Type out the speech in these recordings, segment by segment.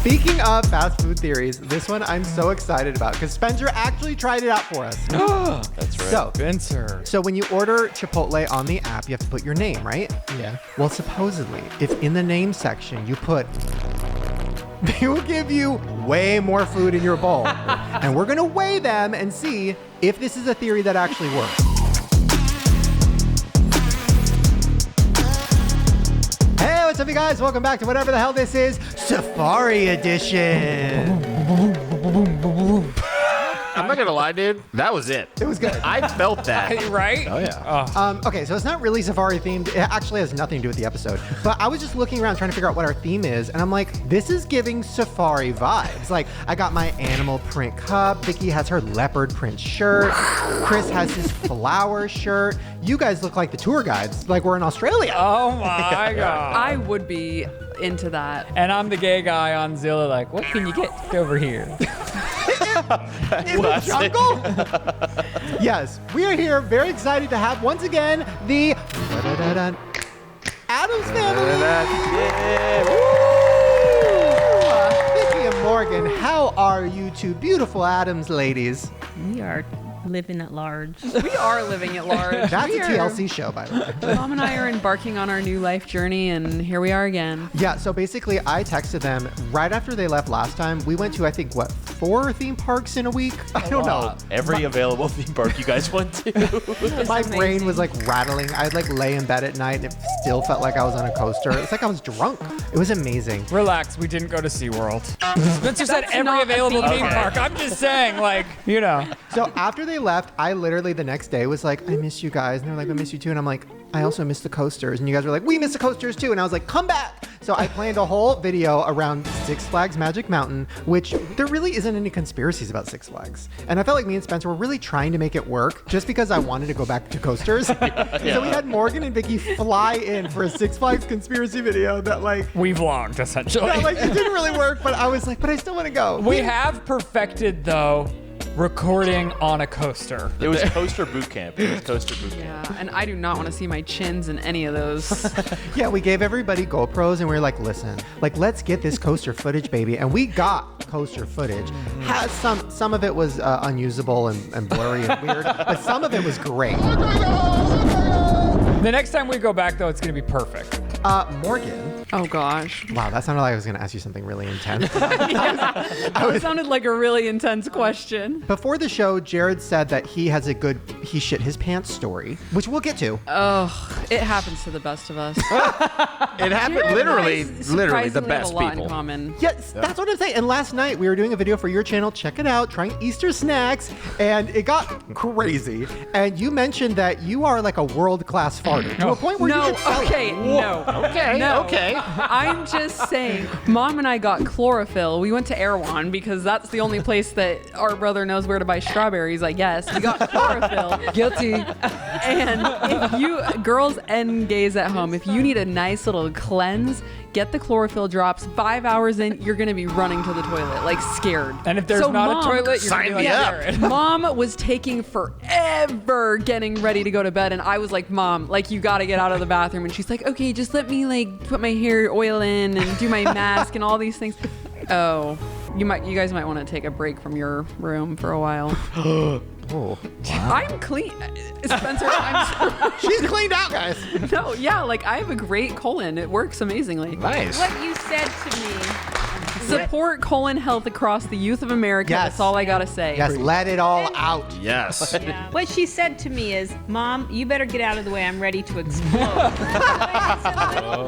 Speaking of fast food theories, this one I'm so excited about because Spencer actually tried it out for us. That's right. So, Spencer. So when you order Chipotle on the app, you have to put your name, right? Yeah. Well, supposedly, if in the name section you put, they will give you way more food in your bowl. And we're going to weigh them and see if this is a theory that actually works. Hey, what's up, you guys? Welcome back to whatever the hell this is, Safari Edition. I'm not gonna lie, dude. That was it. It was good. I felt that. Right? Oh yeah. Okay, so it's not really safari themed. It actually has nothing to do with the episode. But I was just looking around trying to figure out what our theme is, and I'm like, this is giving safari vibes. Like, I got my animal print cup. Vicky has her leopard print shirt. Chris has his flower shirt. You guys look like the tour guides, like we're in Australia. Oh my God. I would be into that. And I'm the gay guy on Zillow, like, what can you get over here? In the jungle? Yes, we are here, very excited to have once again the Addams family. Vicky and Morgan, how are you two beautiful Addams ladies? We are living at large. We are living at large. That's a TLC show, by the way. Mom and I are embarking on our new life journey, and here we are again. Yeah, so basically I texted them right after they left last time. We went to, I think, 4 theme parks in a week? I don't know. Every available theme park you guys went to. My brain was like rattling. I'd like lay in bed at night and it still felt like I was on a coaster. It's like I was drunk. It was amazing. Relax, we didn't go to SeaWorld. Spencer said That's every not a available theme theme park. park. I'm just saying, like, you know. So after they left, I literally the next day was like, I miss you guys. And they're like, I miss you too. And I'm like, I also miss the coasters. And you guys were like, we miss the coasters too. And I was like, come back. So I planned a whole video around Six Flags Magic Mountain, which there really isn't any conspiracies about Six Flags. And I felt like me and Spencer were really trying to make it work just because I wanted to go back to coasters. So we had Morgan and Vicky fly in for a Six Flags conspiracy video that like, We vlogged, essentially. yeah, like it didn't really work, but I was like, but I still want to go. We have perfected, though, recording on a coaster. It was coaster boot camp. Yeah, and I do not want to see my chins in any of those. Yeah, we gave everybody GoPros and we were like, listen, like let's get this coaster footage, baby. And we got coaster footage. Has some of it was unusable and blurry and weird, but some of it was great. The next time we go back, though, it's going to be perfect. Morgan. Oh gosh. Wow, that sounded like I was going to ask you something really intense. That sounded like a really intense question. Before the show, Jerid said that he has a good he shit his pants story, which we'll get to. Oh, it happens to the best of us. It happened Jared and I literally the surprisingly best have a lot people. in common. Yes, that's what I'm saying. And last night we were doing a video for your channel. Check it out, trying Easter snacks, and it got crazy. And you mentioned that you are like a world-class farter to a point where you No, can sell it. okay, no. Okay, No. okay. I'm just saying, Mom and I got chlorophyll. We went to Erewhon because that's the only place that our brother knows where to buy strawberries, I guess. We got chlorophyll. Guilty. And if you, girls and gays at home, if you need a nice little cleanse, get the chlorophyll drops. 5 hours in, you're going to be running to the toilet, like scared. And if there's So not Mom- a toilet, you're Sign going to be me like up. Jared. Mom was taking forever getting ready to go to bed, and I was like, Mom, like, you gotta get out of the bathroom. And she's like, okay, just let me like put my hair oil in and do my mask and all these things. Oh, you guys might want to take a break from your room for a while. Oh, I'm clean, Spencer. I'm she's cleaned out, guys. no, yeah, like I have a great colon. It works amazingly. Nice. What you said to me. Support colon health across the youth of America. Yes. That's all I gotta say. Yes, let it all out. Yes. Yeah. What she said to me is, Mom, you better get out of the way. I'm ready to explode.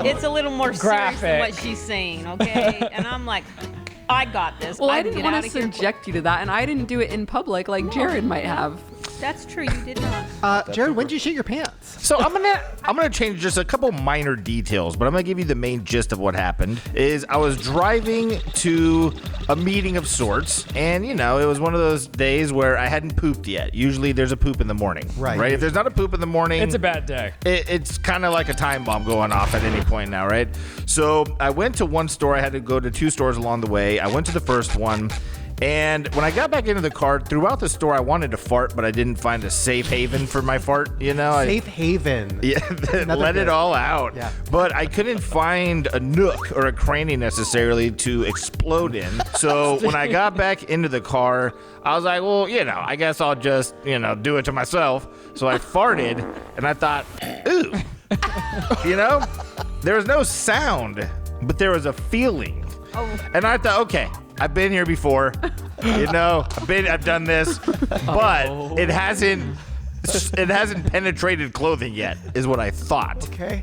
It's a little more serious than what Graphic. she's saying, okay? And I'm like, I got this. Well, I can didn't get want out to of here. subject you to that, and I didn't do it in public like Jared might have. That's true. You did not. Jared, when did you shit your pants? So I'm gonna change just a couple minor details, but I'm gonna give you the main gist of what happened. Is I was driving to a meeting of sorts, and you know, it was one of those days where I hadn't pooped yet. Usually there's a poop in the morning. Right. If there's not a poop in the morning, It's a bad day. it's kind of like a time bomb going off at any point now, right? So I went to one store. I had to go to 2 stores along the way. I went to the first one, And when I got back into the car, throughout the store, I wanted to fart, but I didn't find a safe haven for my fart. Safe haven. Yeah, let it all out. Yeah. But I couldn't find a nook or a cranny necessarily to explode in. So when I got back into the car, I was like, well, I guess I'll just, do it to myself. So I farted, and I thought, ooh. There was no sound, but there was a feeling. Oh. And I thought, okay, I've been here before. I've done this, but it hasn't penetrated clothing yet, is what I thought. Okay.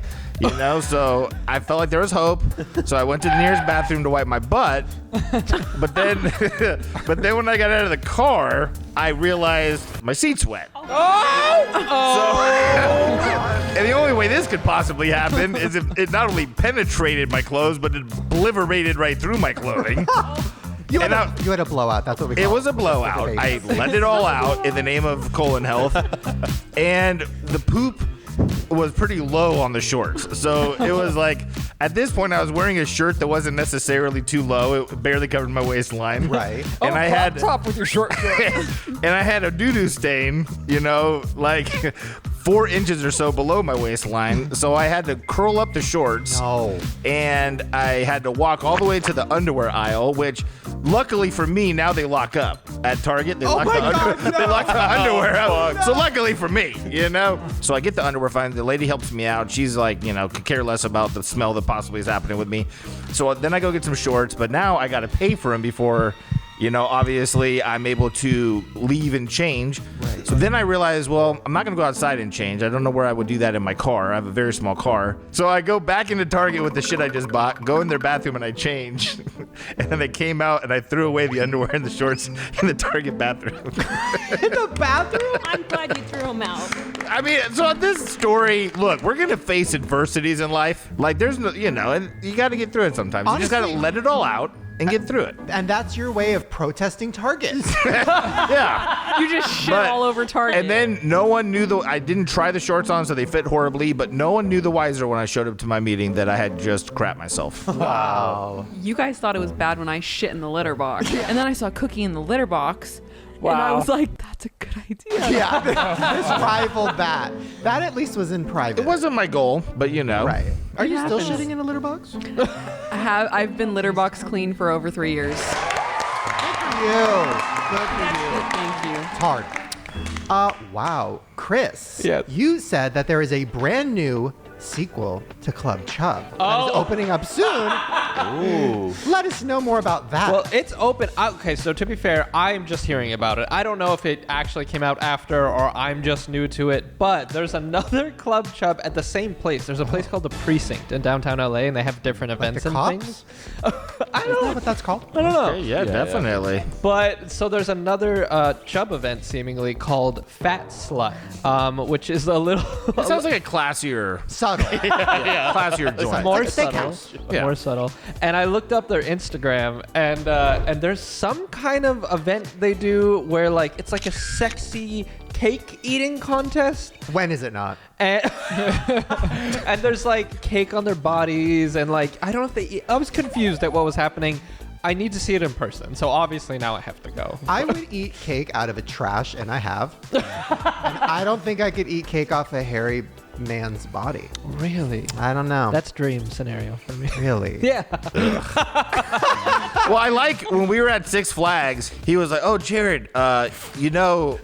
So I felt like there was hope. So I went to the nearest bathroom to wipe my butt. But then when I got out of the car, I realized my seat's wet. And the only way this could possibly happen is if it not only penetrated my clothes, but it obliterated right through my clothing. You had a blowout. That's what we call it. It was a blowout. I let it all out in the name of colon health. And the poop was pretty low on the shorts. So it was like, at this point, I was wearing a shirt that wasn't necessarily too low. It barely covered my waistline. Right. And I had top with your short and I had a doo-doo stain, like 4 inches or so below my waistline. So I had to curl up the shorts. No. And I had to walk all the way to the underwear aisle, which luckily for me, now they lock up at Target. They lock the underwear up. So luckily for me, So I get the underwear fine. The lady helps me out. She's like, could care less about the smell that possibly is happening with me. So then I go get some shorts, but now I got to pay for them before, obviously I'm able to leave and change. Right. So then I realized, well, I'm not going to go outside and change. I don't know where I would do that in my car. I have a very small car. So I go back into Target with the shit I just bought, go in their bathroom and I change. And then I came out and I threw away the underwear and the shorts in the Target bathroom. In the bathroom? I'm glad you threw them out. I mean, so this story, look, we're going to face adversities in life. Like there's no, and you got to get through it sometimes. Honestly, you just got to let it all out and get through it. And that's your way of protesting Target. Yeah. You just shit all over Target. And then no one knew I didn't try the shorts on, so they fit horribly, but no one knew the wiser when I showed up to my meeting that I had just crapped myself. Wow. You guys thought it was bad when I shit in the litter box. And then I saw Cookie in the litter box. Wow. And I was like, that's a good idea. Yeah, this rivaled that. That at least was in private. It wasn't my goal, but Right. Are you happens. still shitting in a litter box? I've been litter box clean for over 3 years. Good for you. Thank you. It's hard. Wow. Chris, Yes. you said that there is a brand new sequel to Club Chub that is opening up soon. Ooh. Let us know more about that. Well, it's open. Okay, so to be fair, I'm just hearing about it. I don't know if it actually came out after or I'm just new to it, but there's another Club Chub at the same place. There's a place called The Precinct in downtown LA, and they have different events the and cops? things. I don't know what that's called. I don't know. Okay, yeah, definitely. But so there's another Chub event seemingly called Fat Slut, which is a little... It sounds like a classier, Subtle. classier joint. more like a subtle. steakhouse. Yeah. More subtle. And I looked up their Instagram, and there's some kind of event they do where like it's like a sexy cake eating contest. When is it not? And, and there's like cake on their bodies, and like I don't know if they eat. I was confused at what was happening. I need to see it in person, so obviously now I have to go. I would eat cake out of a trash, and I have. And I don't think I could eat cake off a hairy man's body. Really? I don't know. That's dream scenario for me. really. Yeah. Well, I like when we were at Six Flags, he was like, oh, Jerid,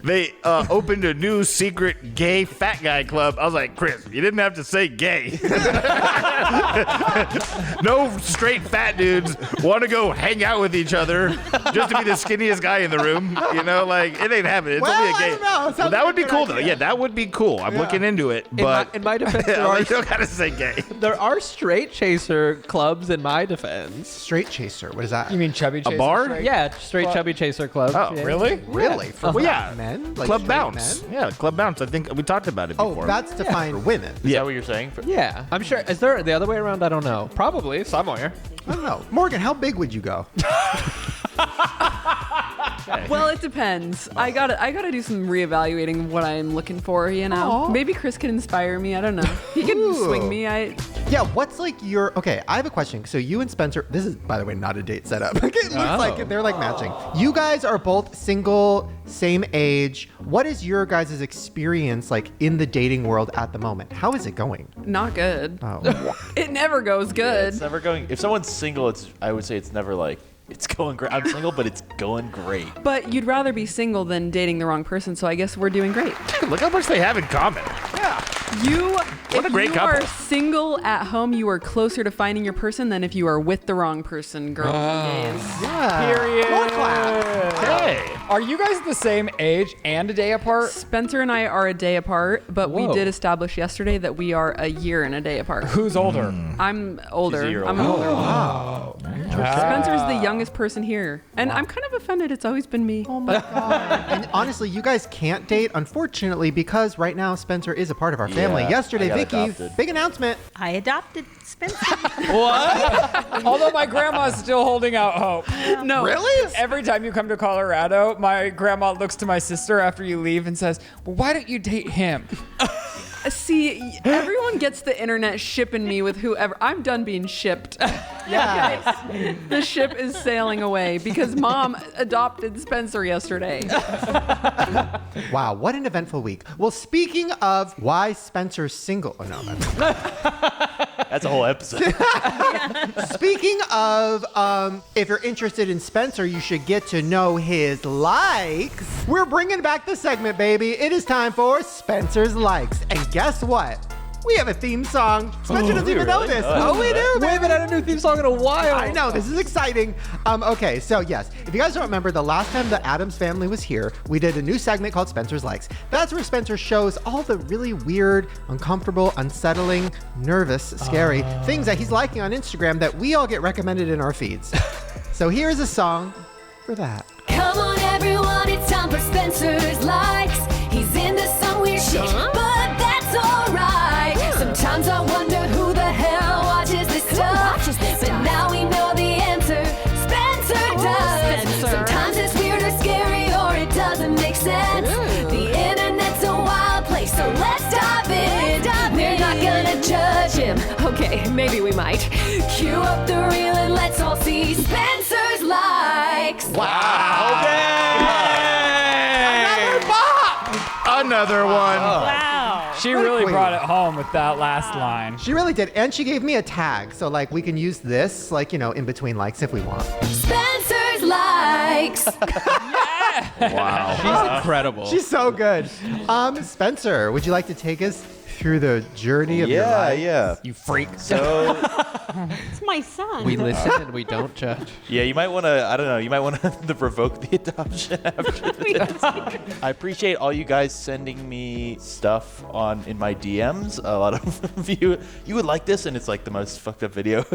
they opened a new secret gay fat guy club. I was like, Chris, you didn't have to say gay. No straight fat dudes want to go hang out with each other just to be the skinniest guy in the room. It ain't happening. It's Well, only a I gay. don't know. It sounds But that like would a be good cool, though. idea. Yeah, that would be cool. I'm looking into it, but In my defense, you still gotta say gay. there are straight chaser clubs in my defense. Straight chaser. What is that? You mean chubby chaser? bar? straight? Yeah, straight chubby chaser club. Oh, Yeah. Really? Really? For Well, yeah. men? Like Club straight Bounce. men? Yeah, Club Bounce. I think we talked about it Oh, before. that's defined for women. Is that what you're saying? Yeah, I'm sure. Is there the other way around? I don't know. Probably somewhere. I don't know. Morgan, how big would you go? Well, it depends. I gotta do some reevaluating of what I'm looking for. Aw. Maybe Chris can inspire me. I don't know. He can Ooh. swing me. Yeah, what's like your... Okay, I have a question. So you and Spencer... This is, by the way, not a date setup. It looks like they're like matching. You guys are both single, same age. What is your guys' experience like in the dating world at the moment? How is it going? Not good. Oh. It never goes good. It's never going. If someone's single, I would say it's never like it's going great. I'm single, but it's going great. But you'd rather be single than dating the wrong person, so I guess we're doing great. Look how much they have in common. If a great you couple. are single at home, you are closer to finding your person than if you are with the wrong person, girl. Yeah. Period. More clap. Hey. Are you guys the same age and a day apart? Spencer and I are a day apart, but we Whoa. did establish yesterday that we are a year and a day apart. Who's older? I'm older. She's a year I'm an older. older Wow. Spencer's the youngest person here. And I'm kind of offended it's always been me. Oh my God. And honestly, you guys can't date, unfortunately, because right now Spencer is a part of our family. Yeah, Yesterday, I got Vicky, adopted. big announcement. I adopted Spencer. Although my grandma's still holding out hope. No. Really? Every time you come to Colorado, my grandma looks to my sister after you leave and says, well, why don't you date him? See, everyone gets the internet shipping me with whoever. I'm done being shipped. Yeah. The ship is sailing away because Mom adopted Spencer yesterday. Wow, what an eventful week. Well, speaking of why Spencer's single. Oh, no. That's a whole episode. Speaking of, if you're interested in Spencer, you should get to know his likes. We're bringing back the segment, baby. It is time for Spencer's Likes. And guess what? We have a theme song. Spencer doesn't even know this. Oh, we do, We baby. haven't had a new theme song in a while. I know, this is exciting. Okay, so yes, if you guys don't remember, the last time the Addams family was here, we did a new segment called Spencer's Likes. That's where Spencer shows all the really weird, uncomfortable, unsettling, nervous, scary things that he's liking on Instagram that we all get recommended in our feeds. So here's a song for that. Come on, everyone, it's time for Spencer's Likes. He's into some weird shit, but that's alright. Sometimes I wonder who the hell watches this stuff. But now we know the answer. Spencer does. Sometimes it's weird or scary or it doesn't make sense. The internet's a wild place, so let's dive in. We're not gonna judge him. Okay, maybe we might. Cue up the reel and let's all see Spencer's Likes. Another one. Wow. She really queen. brought it home with that last line. She really did, and she gave me a tag, so like we can use this, like, you know, in between likes if we want. Spencer's Likes. Wow. She's incredible. She's so good. Spencer, would you like to take us through the journey of your life? Yeah. You freak. So It's my son. We listen and we don't judge. yeah, you might want to. I don't know. You might want to revoke the adoption after this. I appreciate all you guys sending me stuff in my DMs. A lot of you would like this, and it's like the most fucked up video.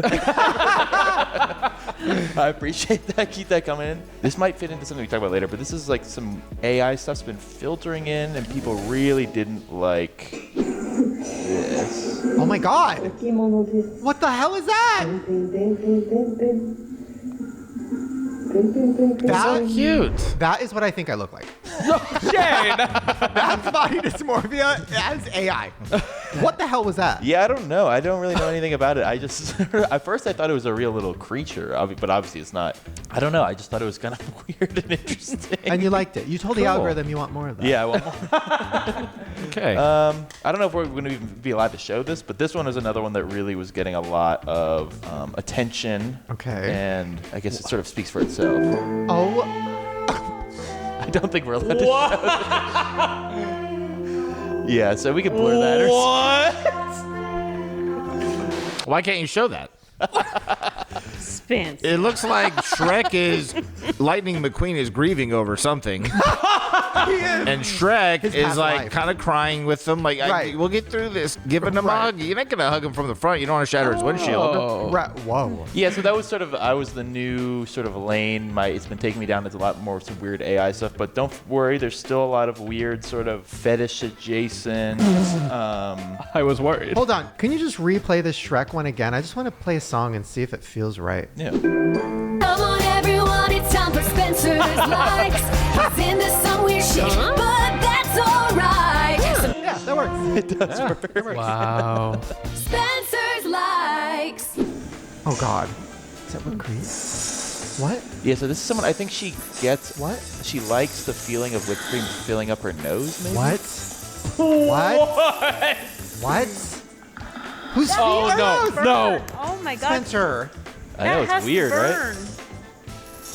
I appreciate that. Keep that coming in. This might fit into something we talk about later, but this is like some AI stuff's been filtering in, and people really didn't like this. Oh my God. What the hell is that? So cute. That is what I think I look like. Shane! That's body dysmorphia as AI. What the hell was that? Yeah, I don't know. I don't really know anything about it. I just, at first I thought it was a real little creature, but obviously it's not. I don't know. I just thought it was kind of weird and interesting. And you liked it. You told the Cool. algorithm you want more of that. Yeah, I want more. Okay. I don't know if we're going to even be allowed to show this, but this one is another one that really was getting a lot of attention. Okay. And I guess it sort of speaks for itself. Oh, I don't think we're allowed to show it. Yeah, so we can blur that or Why can't you show that? Spencer. It looks like Lightning McQueen is grieving over something. And Shrek His is past like life. kind of crying with them, like, Right. we'll get through this. Giving him a Right. hug. You're not gonna hug him from the front. You don't want to shatter his windshield. right. Whoa. Yeah, so that was sort of, I was the new sort of lane. It's been taking me down into a lot more some weird AI stuff, but don't worry, there's still a lot of weird sort of fetish adjacent. I was worried. Hold on. Can you just replay this Shrek one again? I just want to play a song and see if it feels right. Yeah. Come on, everyone, it's time time for Spencer's likes. He's into some weird shit, but that's alright. Yeah, that works. It does work. Wow. Spencer's likes. Oh God. Is that what cream? What? Yeah, so this is someone, I think she gets, What? she likes the feeling of whipped cream filling up her nose, maybe? What? What? What? Who's Oh, feeding? no. Oh my God. Spencer. I know, That has it's weird, to right? burn.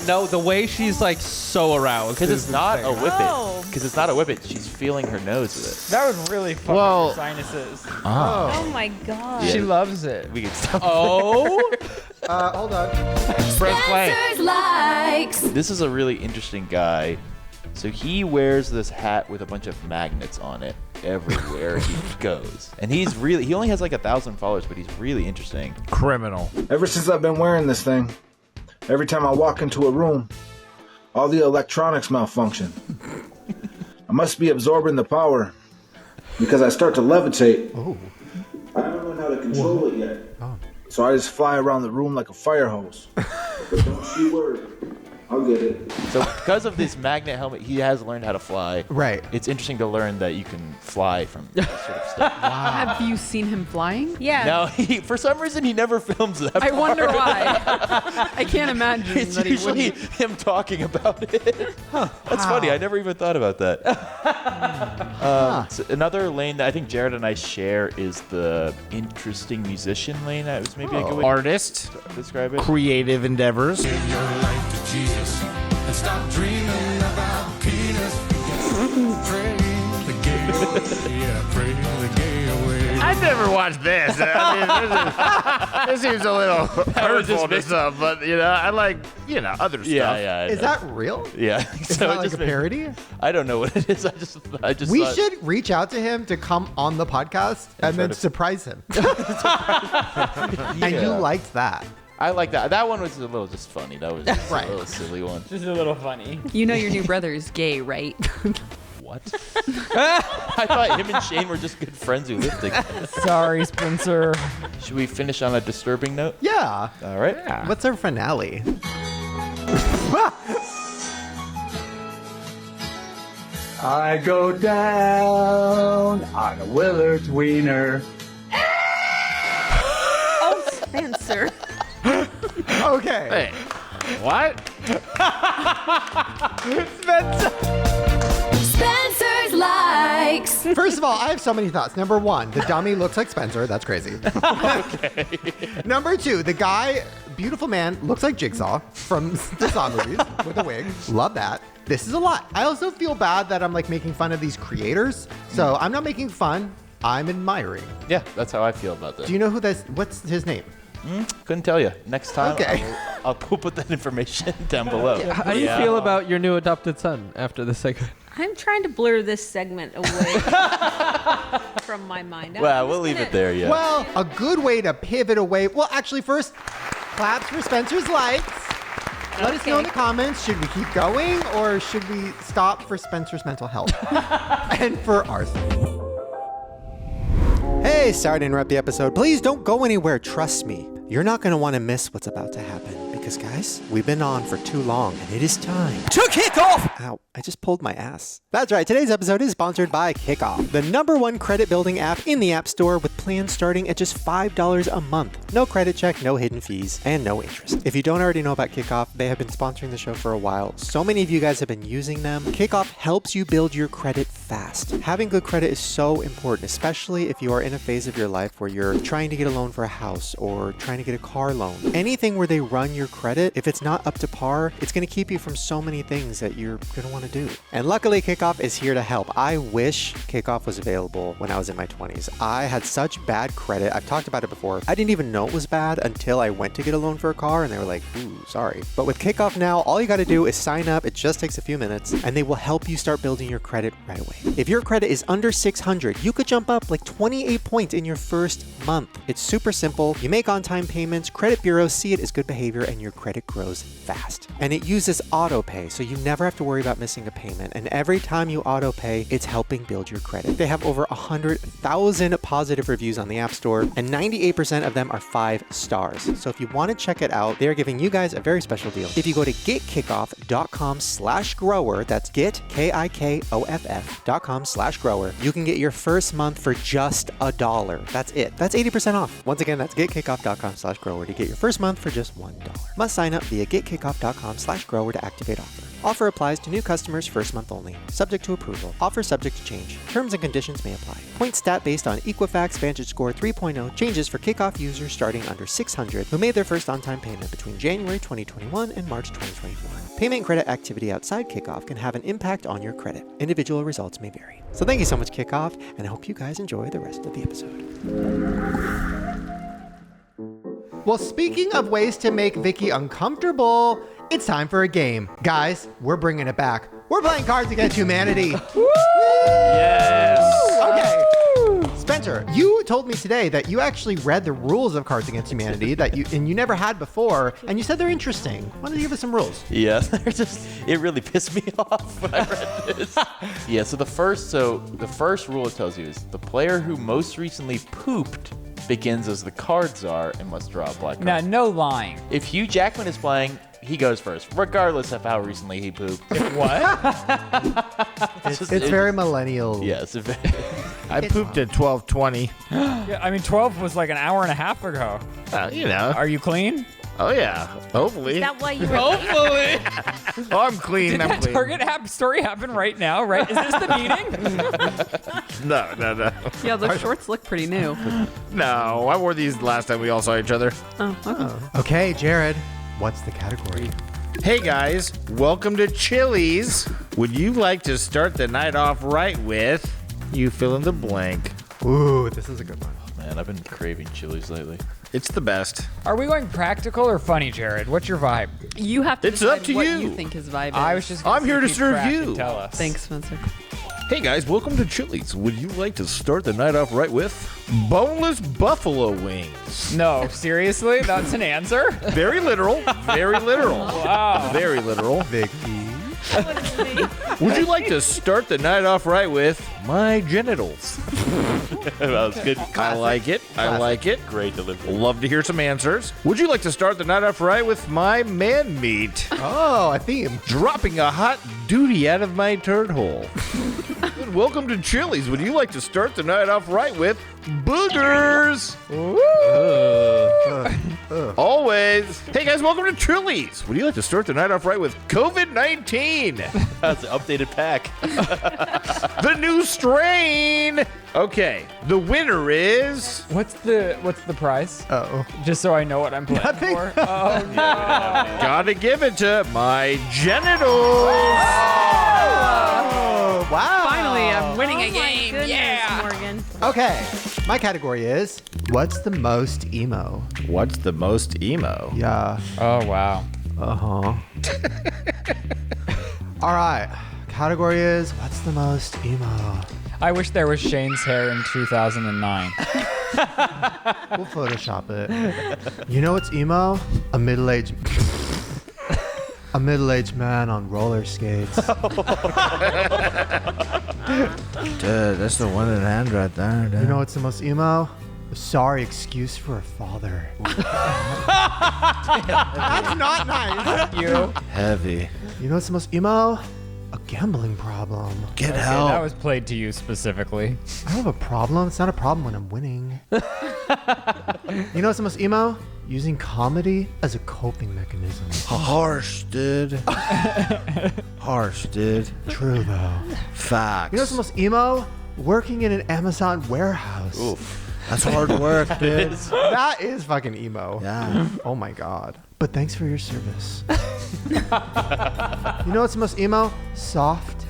No, the way she's like so aroused. Because is it's not a insane. whippet. Oh. Because it's not a whippet. She's feeling her nose with it. That would really fuck Well- with her sinuses. Oh my God. She loves it. We can stop. Oh. Hold on. Press play. Spencer's likes. This is a really interesting guy. So he wears this hat with a bunch of magnets on it everywhere he goes. And he only has like 1,000 followers, but he's really interesting. Criminal. Ever since I've been wearing this thing, every time I walk into a room, all the electronics malfunction. I must be absorbing the power because I start to levitate. Oh. I don't know how to control it yet. So I just fly around the room like a fire hose. But don't you worry. I'll get it. So because of this magnet helmet, he has learned how to fly. Right. It's interesting to learn that you can fly from this sort of stuff. Have you seen him flying? Yeah. Now, for some reason, he never films that I part. wonder why. I can't imagine It's that he usually wouldn't. him talking about it. That's funny. I never even thought about that. So another lane that I think Jared and I share is the interesting musician lane. That was maybe a good way Artist, to describe it. creative endeavors. I've never watched this. I mean, this seems a little hurtful to some, but I like other stuff. Yeah. Is that real? Yeah. Is that like a parody? I don't know what it is. I just We thought- should reach out to him to come on the podcast and try then to- surprise him. And you liked that. I like that. That one was a little just funny. That was just Right. a little silly one. Just a little funny. You know your new brother is gay, right? What? I thought him and Shane were just good friends who lived together. Sorry, Spencer. Should we finish on a disturbing note? Yeah. All right. What's our finale? I go down on a Willard's wiener. Oh, Spencer. Okay. Hey, what? Spencer's likes. First of all, I have so many thoughts. Number one, the dummy looks like Spencer. That's crazy. Okay. Number two, the guy, beautiful man, looks like Jigsaw from the Saw movies with a wig. Love that. This is a lot. I also feel bad that I'm like making fun of these creators. So I'm not making fun. I'm admiring. Yeah, that's how I feel about this. Do you know who this? What's his name? Couldn't tell you. Next time, Okay. I'll put that information down below. How do you feel about your new adopted son after this segment? I'm trying to blur this segment away from my mind. Well, we'll leave it there, yeah. Well, a good way to pivot away. Well, actually, first, claps for Spencer's likes. Let us know in the comments, should we keep going or should we stop for Spencer's mental health and for ours? Hey, sorry to interrupt the episode. Please don't go anywhere. Trust me. You're not going to want to miss what's about to happen. Because, guys, we've been on for too long, and it is time to kick off! Ow, I just pulled my ass. That's right, today's episode is sponsored by KIKOFF, the #1 credit building app in the App Store with plans starting at just $5 a month. No credit check, no hidden fees, and no interest. If you don't already know about KIKOFF, they have been sponsoring the show for a while. So many of you guys have been using them. KIKOFF helps you build your credit fast. Having good credit is so important, especially if you are in a phase of your life where you're trying to get a loan for a house or trying to get a car loan. Anything where they run your credit, if it's not up to par, it's going to keep you from so many things that you're going to want to do. And luckily, KIKOFF is here to help. I wish KIKOFF was available when I was in my 20s. I had such bad credit. I've talked about it before. I didn't even know it was bad until I went to get a loan for a car and they were like, ooh, sorry. But with KIKOFF now, all you got to do is sign up. It just takes a few minutes and they will help you start building your credit right away. If your credit is under 600, you could jump up like 28 points in your first month. It's super simple. You make on-time payments, credit bureaus see it as good behavior, and your your credit grows fast. And it uses autopay, so you never have to worry about missing a payment. And every time you autopay, it's helping build your credit. They have over 100,000 positive reviews on the App Store, and 98% of them are 5 stars. So if you want to check it out, they're giving you guys a very special deal. If you go to getkickoff.com/grower, that's getkikoff.com/grower, you can get your first month for just $1. That's it. That's 80% off. Once again, that's getkickoff.com/grower to get your first month for just $1. Must sign up via getkickoff.com/grower to activate offer. Offer applies to new customers first month only. Subject to approval. Offer subject to change. Terms and conditions may apply. Points stat based on Equifax Vantage Score 3.0 changes for Kickoff users starting under 600 who made their first on-time payment between January 2021 and March 2024. Payment and credit activity outside Kickoff can have an impact on your credit. Individual results may vary. So thank you so much, Kickoff, and I hope you guys enjoy the rest of the episode. Well, speaking of ways to make Vicky uncomfortable, it's time for a game. Guys, we're bringing it back. We're playing Cards Against Humanity. Yes. Okay. Spencer, you told me today that you actually read the rules of Cards Against Humanity and you never had before, and you said they're interesting. Why don't you give us some rules? Yeah, it really pissed me off when I read this. Yeah, so the first rule it tells you is the player who most recently pooped begins as the card czar and must draw a black card. Now, no lying. If Hugh Jackman is playing, he goes first, regardless of how recently he pooped. What? It's very millennial. Yes. I pooped at 12:20. Yeah, I mean, 12 was like an hour and a half ago. You know. Are you clean? Oh, yeah. Hopefully. Is that why you were Hopefully. Oh, I'm clean. Did I'm that clean. Target story happen right now, right? Is this the meeting? No. Yeah, those shorts look pretty new. No, I wore these last time we all saw each other. Oh, okay. Okay, Jared, what's the category? Hey guys, welcome to Chili's. Would you like to start the night off right with you fill in the blank? Ooh, this is a good one. Oh, man, I've been craving Chili's lately. It's the best. Are we going practical or funny, Jared? What's your vibe? You have to It's decide up to what you. you think his vibe is. I was just gonna I'm see here if to you'd serve crack you. and Tell us. Thanks, Spencer. Hey guys, welcome to Chili's. Would you like to start the night off right with boneless buffalo wings? No, seriously? That's an answer? Very literal. Very literal. Wow. Very literal. Vicky. Would you like to start the night off right with my genitals? That was good. I like it. I like it. Great delivery. Love to hear some answers. Would you like to start the night off right with my man meat? Oh, a theme. Dropping a hot duty out of my turd hole. And welcome to Chili's. Would you like to start the night off right with boogers? Always. Hey guys, welcome to Chili's. Would you like to start the night off right with COVID-19? That's an updated pack. The new strain. Okay, the winner is What's the prize? Uh-oh. Just so I know what I'm playing Nothing. for. Oh, no. gotta give it to my genitals. Oh, wow. Finally, I'm winning a Oh my game. goodness, Yeah. Morgan. Okay, my category is what's the most emo? What's the most emo? Yeah. Oh, wow. Uh-huh. All right. Category is what's the most emo? I wish there was Shane's hair in 2009. We'll Photoshop it. You know what's emo? A middle-aged man on roller skates. Dude, that's the one in hand right there. You know what's the most emo? A sorry excuse for a father. That's not nice. You? Heavy. You know what's the most emo? A gambling problem. Get Okay, help. that was played to you specifically. I don't have a problem. It's not a problem when I'm winning. You know what's the most emo? Using comedy as a coping mechanism. Harsh, dude. Harsh, dude. True, though. Facts. You know what's the most emo? Working in an Amazon warehouse. Oof. That's hard work, dude. That is fucking emo. Yeah. Oh my god. But thanks for your service. You know what's the most emo? Soft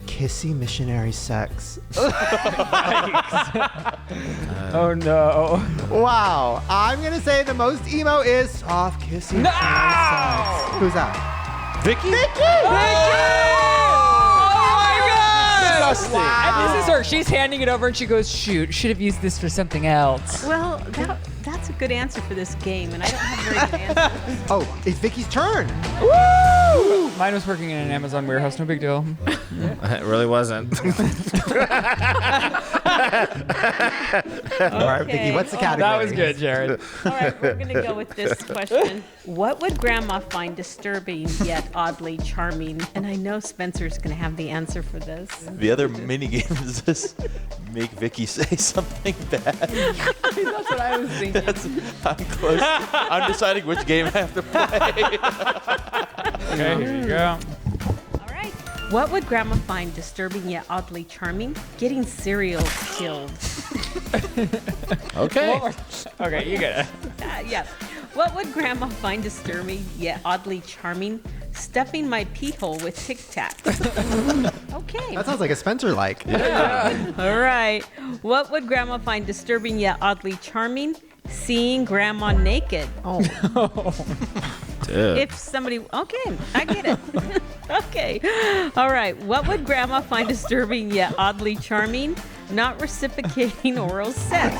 kissy missionary sex. Oh, no. Wow. I'm gonna say the most emo is soft kissy missionary sex. Who's that? Vicky? Wow. And this is her. She's handing it over and she goes, shoot, should have used this for something else. Well, that's That's a good answer for this game, and I don't have very good answers. Oh, it's Vicky's turn. Woo! Mine was working in an Amazon warehouse. No big deal. It really wasn't. All right, Vicky, what's the category? That was good, Jerid. All right, we're going to go with this question. What would Grandma find disturbing yet oddly charming? And I know Spencer's going to have the answer for this. The other mini game is just make Vicky say something bad. That's what I was thinking. I'm close. I'm deciding which game I have to play. Okay, here you go. All right. What would Grandma find disturbing yet oddly charming? Getting cereal killed. Okay. Okay, you get it. Yeah. What would Grandma find disturbing yet oddly charming? Stuffing my pee hole with Tic Tacs. Okay. That sounds like a Spencer-like. All right. What would Grandma find disturbing yet oddly charming? Seeing Grandma naked. Oh. Dude. If somebody, okay, I get it. Okay. All right. What would Grandma find disturbing yet oddly charming? Not reciprocating oral sex.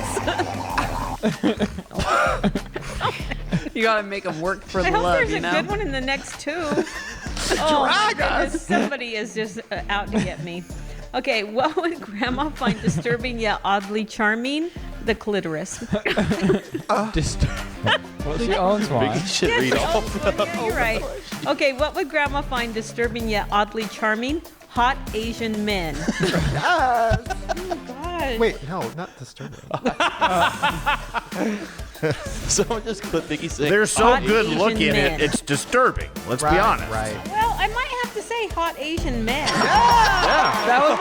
You gotta make them work for I the hope love, there's you a know? good one in the next two. Oh, my goodness, somebody is just out to get me. Okay, what would Grandma find disturbing yet oddly charming? The clitoris. Well, she owns one. Vicky should read all. Yeah, you're right. Okay, what would Grandma find disturbing yet oddly charming? Hot Asian men. Yes. Oh, God. Wait, no, not disturbing. Someone just clip Vicky saying. They're so Hot good Asian looking, men. it's disturbing. Let's be honest. Right. Well, I might have to say hot Asian men. That was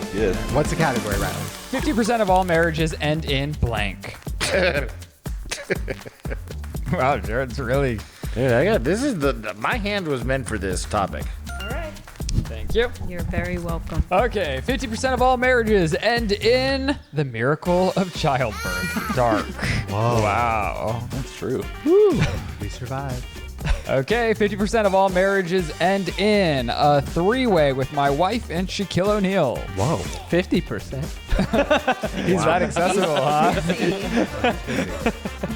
mine. Good. What's the category, Ryland? 50% of all marriages end in blank. Wow, Jared's really. Dude, I got this. Is my hand was meant for this topic. All right. Thank you. You're very welcome. Okay, 50% of all marriages end in the miracle of childbirth. Dark. Whoa. Wow. That's true. We survived. Okay, 50% of all marriages end in a three-way with my wife and Shaquille O'Neal. Whoa. 50%. He's that accessible, huh?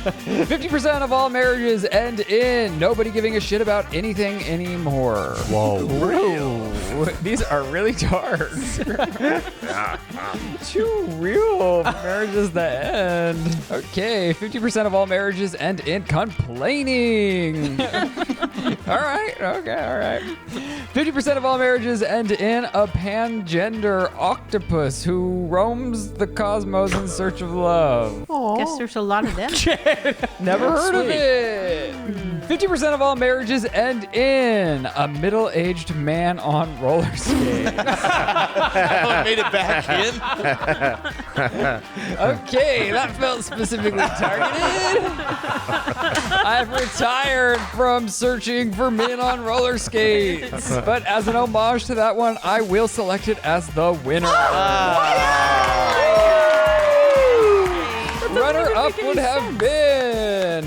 50% of all marriages end in nobody giving a shit about anything anymore. Whoa. Real. These are really dark. Two real marriages that end. Okay, 50% of all marriages end in complaining. All right. 50% of all marriages end in a pangender octopus who roams the cosmos in search of love. Guess there's a lot of them. Never heard of it. 50% of all marriages end in a middle-aged man on roller skates. Made it back in. Okay, that felt specifically targeted. I've retired from searching for men on roller skates. But as an homage to that one, I will select it as the winner. Runner-up would have been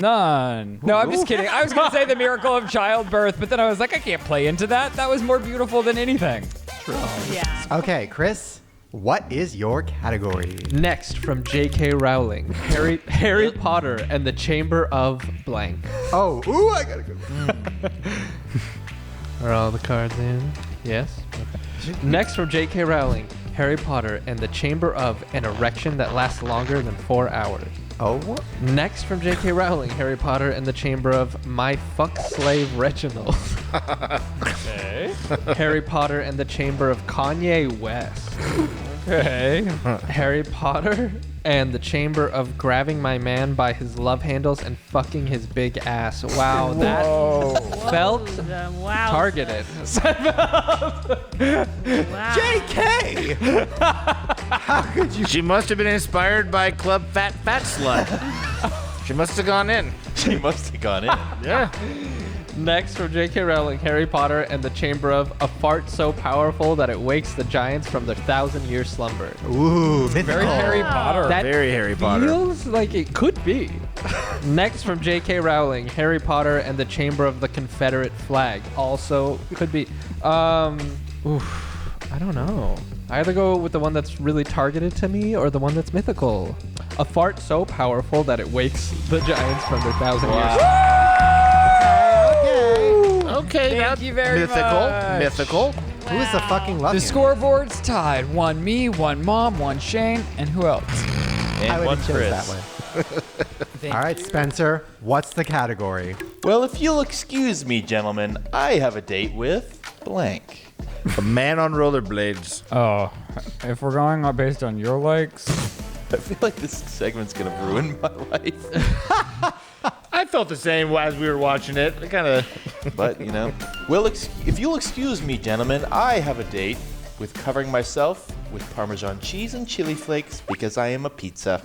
none. No, I'm just kidding. I was going to say the miracle of childbirth, but then I was like, I can't play into that. That was more beautiful than anything. Yeah. Okay, Chris, what is your category? Next from J.K. Rowling, Harry Potter and the Chamber of Blank. Oh, ooh, I gotta go. Are all the cards in? Yes. Okay. Next from J.K. Rowling, Harry Potter and the Chamber of an Erection that lasts longer than 4 hours. Oh, what? Next from J.K. Rowling, Harry Potter and the Chamber of My Fuck Slave Reginald. Okay. Harry Potter and the Chamber of Kanye West. Okay. Harry Potter and the Chamber of Grabbing My Man by his love handles and fucking his big ass. Wow, that felt Wow. targeted. Wow. JK! How could you? She must have been inspired by Club Fat Slut. She must have gone in. She must have gone in. Yeah. Next from J.K. Rowling, Harry Potter and the Chamber of a fart so powerful that it wakes the giants from their 1,000-year slumber. Ooh, mythical. Very Harry Potter. That Very Harry Potter. feels like it could be. Next from J.K. Rowling, Harry Potter and the Chamber of the Confederate Flag. Also could be. I don't know. I either go with the one that's really targeted to me or the one that's mythical. A fart so powerful that it wakes the giants from their 1,000 years. Okay, Thank you very mythical. much. Mythical. Who is the fucking love The handle? scoreboard's tied. 1 me, 1 Mom, 1 Shane, and who else? And I would one have chose Chris. that way. All right, Spencer, what's the category? Well, if you'll excuse me, gentlemen, I have a date with blank. A man on rollerblades. Oh, if we're going on based on your likes. I feel like this segment's gonna ruin my life. I felt the same as we were watching it. I kind of. But, you know. Well, if you'll excuse me, gentlemen, I have a date with covering myself with Parmesan cheese and chili flakes because I am a pizza.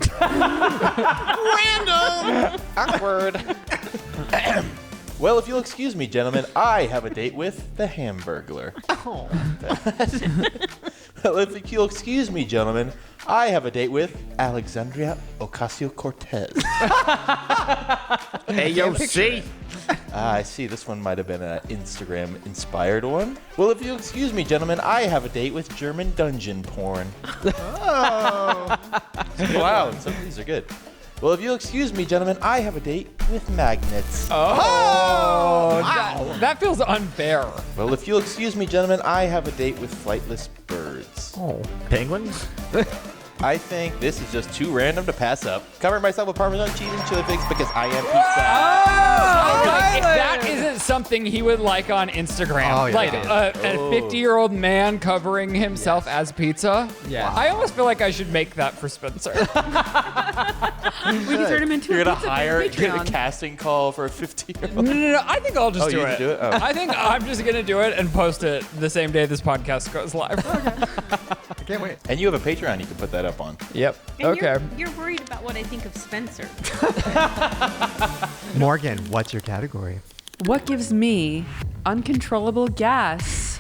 Random! Awkward. Well, if you'll excuse me, gentlemen, I have a date with the Hamburglar. Oh. Well, if you'll excuse me, gentlemen, I have a date with Alexandria Ocasio-Cortez. Hey, yo, see? I see. This one might have been an Instagram-inspired one. Well, if you'll excuse me, gentlemen, I have a date with German dungeon porn. Oh. Wow, some of these are good. Well, if you'll excuse me, gentlemen, I have a date with magnets. That feels unfair. Well, if you'll excuse me, gentlemen, I have a date with flightless birds. Oh, penguins? I think this is just too random to pass up. Covering myself with Parmesan cheese and chili flakes because I am pizza. If that isn't something he would like on Instagram, Oh, yeah, like it is. a 50-year-old man covering himself as pizza. Yeah. I almost feel like I should make that for Spencer. We can turn him into You're a gonna pizza hire, for get a Patreon. casting call for a 50-year-old. No, I think I'll just Oh, do you it. do it? Oh. I think I'm just gonna do it and post it the same day this podcast goes live. I can't wait. And you have a Patreon you can put that up on. Yep. And Okay. You're worried about what I think of Spencer. Morgan, what's your category? What gives me uncontrollable gas?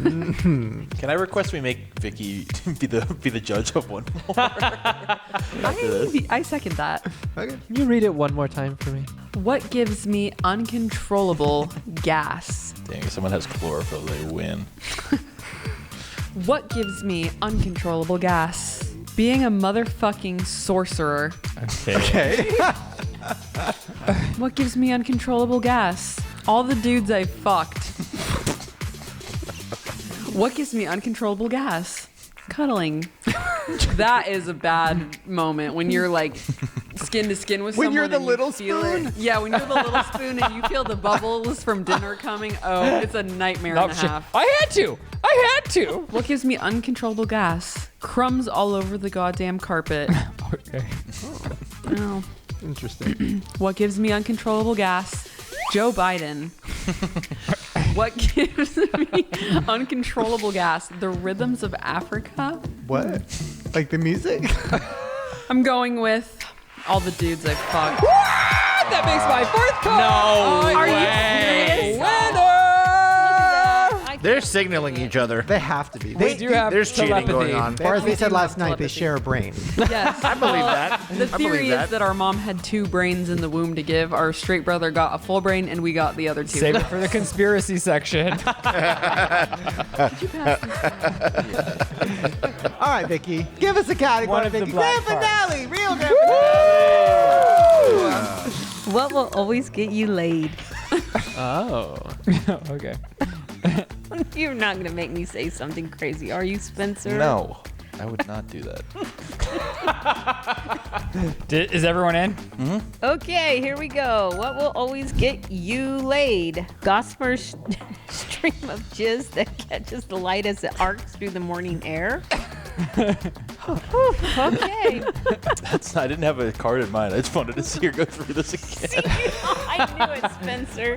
Can I request we make Vicky be the judge of one more? I second that. Okay. Can you read it one more time for me? What gives me uncontrollable gas? Dang, if someone has chlorophyll, they win. What gives me uncontrollable gas? Being a motherfucking sorcerer. Okay. What gives me uncontrollable gas? All the dudes I fucked. What gives me uncontrollable gas? Cuddling. That is a bad moment when you're like skin to skin with When someone. you're the and you little feel spoon? It. Yeah, when you're the little spoon and you feel the bubbles from dinner coming. Oh, it's a nightmare and a half. I had to. What gives me uncontrollable gas? Crumbs all over the goddamn carpet. Okay. Oh. Interesting. What gives me uncontrollable gas? Joe Biden. What gives me uncontrollable gas? The rhythms of Africa? What? Like the music? I'm going with all the dudes I fucked. That makes my fourth call. No Are you way. serious? Winner! They're signaling each other. They have to be. We do have There's cheating telepathy. going on. Or as they said do last have night, they telepathy. share a brain. Yes. I believe that. The I theory believe is that. that our mom had 2 brains in the womb to give. Our straight brother got a full brain and we got the other 2. Save it for the conspiracy section. All right, Vicky. Give us a category, One of the Vicky. black Grand cards. finale. Real grand finale. What will always get you laid? Oh. Okay. You're not going to make me say something crazy, are you, Spencer? No, I would not do that. Is everyone in? Okay, here we go. What will always get you laid? Gossamer stream of jizz that catches the light as it arcs through the morning air. Whew, okay. I didn't have a card in mind. I just wanted to see her go through this again. I knew it, Spencer.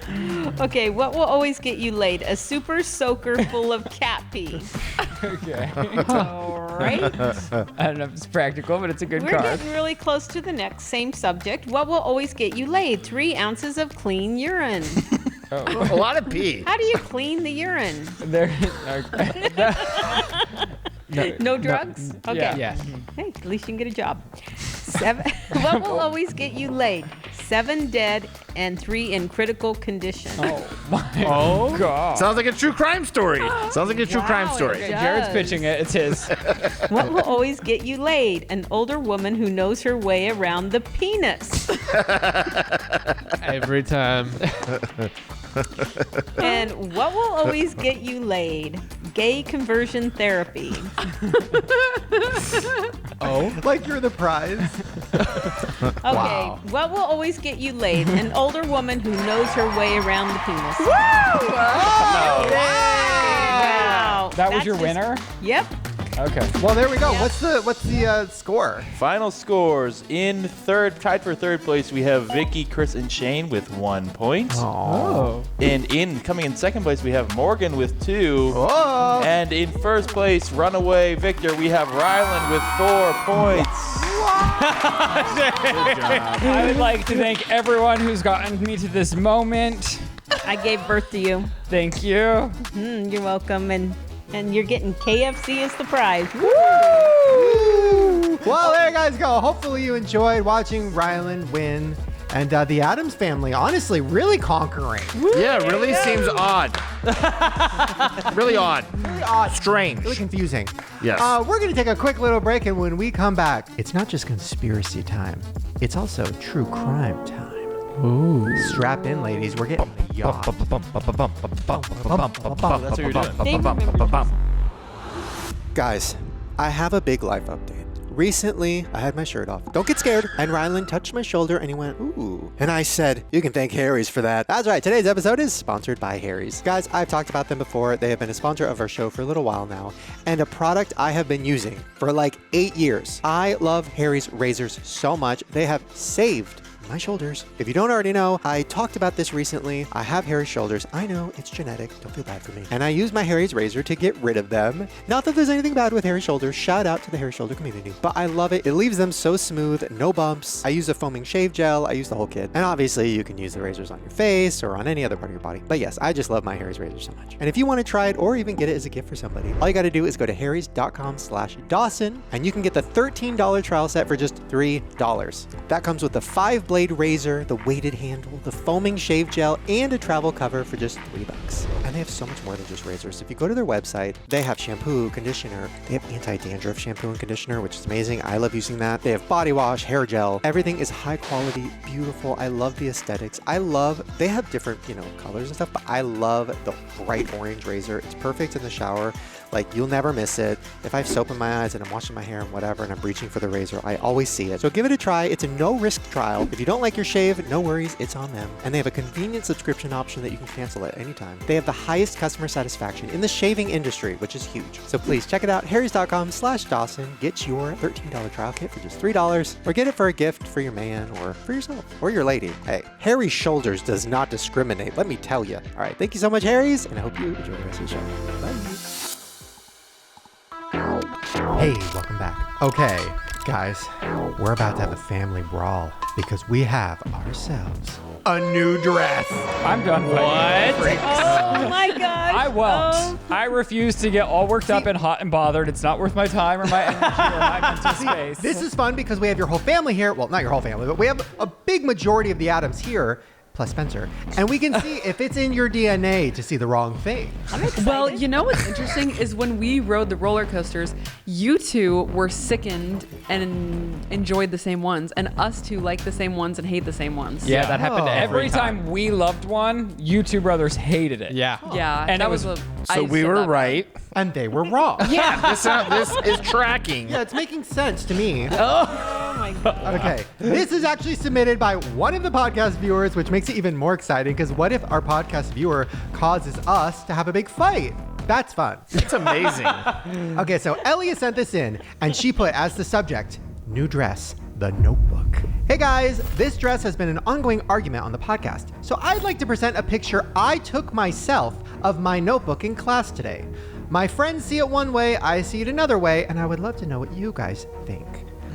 Okay, what will always get you laid? A super soaker full of cat pee. Okay. All right. I don't know if it's practical, but it's a good We're card. getting really close to the next same subject. What will always get you laid? 3 ounces of clean urine. A lot of pee. How do you clean the urine? No drugs? Okay. Yeah. Hey, at least you can get a job. 7. What will always get you laid? 7 dead and 3 in critical condition. Oh my God. Sounds like a true crime story. Sounds like a true crime story. it Jared's does. pitching it. It's his. What will always get you laid? An older woman who knows her way around the penis. Every time. And what will always get you laid? Gay conversion therapy. Like you're the prize. Okay, what will always get you laid? An older woman who knows her way around the penis. Wow. That was That's your just- winner? Yep. Okay. Well, there we go. What's the score? Final scores. Tied for third place, we have Vicky, Chris, and Shane with 1 point. Oh. And coming in second place, we have Morgan with 2. Oh. And in first place, runaway victor, we have Ryland with 4 points. I would like to thank everyone who's gotten me to this moment. I gave birth to you. Thank you. You're welcome. And you're getting KFC as the prize. Well, there you guys go. Hopefully you enjoyed watching Ryland win. And the Addams family, honestly, really conquering. Yeah, really seems odd. Really odd. Really odd. Strange. Really confusing. Yes. We're going to take a quick little break, and when we come back, it's not just conspiracy time. It's also true crime time. Ooh. Strap in, ladies. We're getting the yacht. That's what you're doing. Guys, I have a big life update. Recently, I had my shirt off. Don't get scared. And Ryland touched my shoulder and he went, ooh. And I said, you can thank Harry's for that. That's right. Today's episode is sponsored by Harry's. Guys, I've talked about them before. They have been a sponsor of our show for a little while now. And a product I have been using for like 8 years. I love Harry's razors so much. They have saved my shoulders. If you don't already know, I talked about this recently. I have hairy shoulders. I know it's genetic. Don't feel bad for me. And I use my Harry's razor to get rid of them. Not that there's anything bad with hairy shoulders. Shout out to the hairy shoulder community. But I love it. It leaves them so smooth, no bumps. I use a foaming shave gel. I use the whole kit. And obviously you can use the razors on your face or on any other part of your body. But yes, I just love my Harry's razor so much. And if you want to try it or even get it as a gift for somebody, all you got to do is go to harrys.com/Dawson and you can get the $13 trial set for just $3. That comes with the 5-blade razor, the weighted handle, the foaming shave gel, and a travel cover for just $3. And they have so much more than just razors. If you go to their website, they have shampoo, conditioner, they have anti-dandruff shampoo and conditioner, which is amazing. I love using that. They have body wash, hair gel. Everything is high quality, beautiful. I love the aesthetics. They have different, colors and stuff, but I love the bright orange razor. It's perfect in the shower. Like, you'll never miss it. If I have soap in my eyes and I'm washing my hair and whatever and I'm reaching for the razor, I always see it. So give it a try. It's a no-risk trial. If you don't like your shave, no worries. It's on them. And they have a convenient subscription option that you can cancel at any time. They have the highest customer satisfaction in the shaving industry, which is huge. So please check it out. harrys.com/Dawson. Get your $13 trial kit for just $3 or get it for a gift for your man or for yourself or your lady. Hey, Harry's Shoulders does not discriminate. Let me tell you. All right. Thank you so much, Harry's, and I hope you enjoy the rest of the show. Bye. Hey, welcome back. Okay, guys, we're about to have a family brawl because we have ourselves a new dress. I'm done. What? Oh my gosh. I won't. Oh. I refuse to get all worked up and hot and bothered. It's not worth my time or my energy or my mental space. This is fun because we have your whole family here. Well, not your whole family, but we have a big majority of the Addams here, plus Spencer. And we can see if it's in your DNA to see the wrong thing. Well, you know what's interesting is when we rode the roller coasters, you two were sickened and enjoyed the same ones, and us two like the same ones and hate the same ones. Yeah, that happened Every time we loved one, you two brothers hated it. Yeah. Yeah, And that it was- I So we said were that. right. And they were wrong. Yeah, this is tracking. Yeah, it's making sense to me. Oh my god. Okay, this is actually submitted by one of the podcast viewers, which makes it even more exciting because what if our podcast viewer causes us to have a big fight? That's fun. It's amazing. Okay, so Elliot sent this in, and she put as the subject, new dress, the notebook. Hey guys, this dress has been an ongoing argument on the podcast, so I'd like to present a picture I took myself of my notebook in class today. My friends see it one way, I see it another way, and I would love to know what you guys think.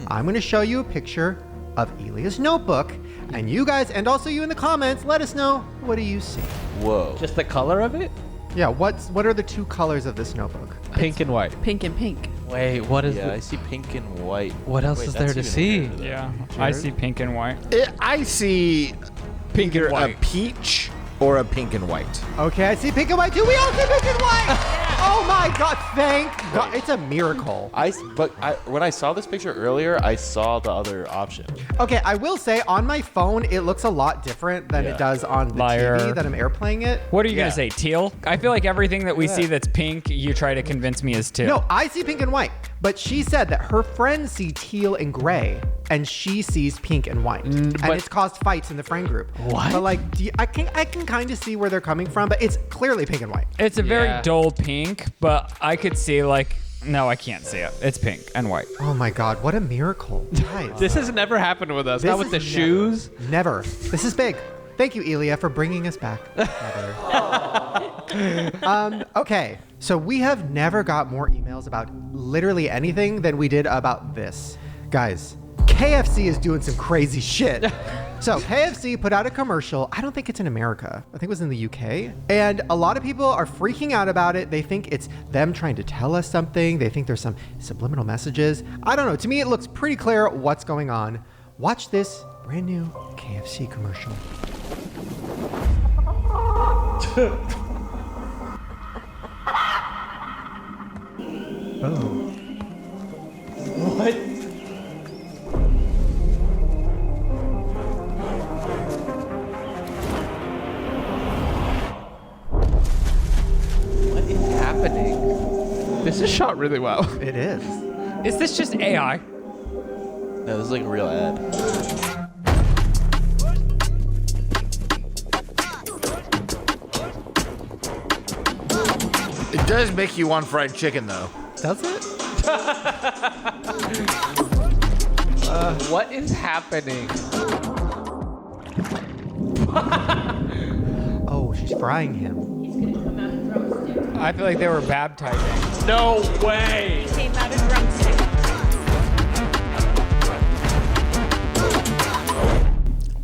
I'm going to show you a picture of Elia's notebook, and you guys, and also you in the comments, let us know, what do you see? Whoa. Just the color of it? Yeah, what are the two colors of this notebook? Pink and white. Pink and pink. Wait, what is Yeah, it? I see pink and white. What else Wait, is there that's to even see? weirder. Yeah, I see pink and white. I see Pink and either white. a peach or a pink and white. Okay, I see pink and white too. We all see pink and white. Oh my God! Thank God, it's a miracle. When I saw this picture earlier, I saw the other option. Okay, I will say on my phone it looks a lot different than Yeah. it does on the Liar. TV that I'm airplaying it. What are you Yeah. gonna say? Teal? I feel like everything that we see that's pink, you try to convince me is teal. No, I see pink and white. But she said that her friends see teal and gray, and she sees pink and white, and but- it's caused fights in the friend group. What? But like, I can kind of see where they're coming from, but it's clearly pink and white. It's a very Yeah. dull pink, but I could see like, no, I can't see it. It's pink and white. Oh my God, what a miracle, guys! This has never happened with us. This Not with the is shoes. Never. This is big. Thank you, Elia, for bringing us back. Okay, so we have never got more emails about literally anything than we did about this. Guys, KFC is doing some crazy shit. So KFC put out a commercial. I don't think it's in America. I think it was in the UK. And a lot of people are freaking out about it. They think it's them trying to tell us something. They think there's some subliminal messages. I don't know. To me, it looks pretty clear what's going on. Watch this brand new KFC commercial. Oh. What? What is happening? This is shot really well. It is. Is this just AI? No, this is like a real ad. It does make you want fried chicken, though. Does it? What is happening? Oh, she's frying him. I feel like they were baptizing. No way! Came out a drumstick.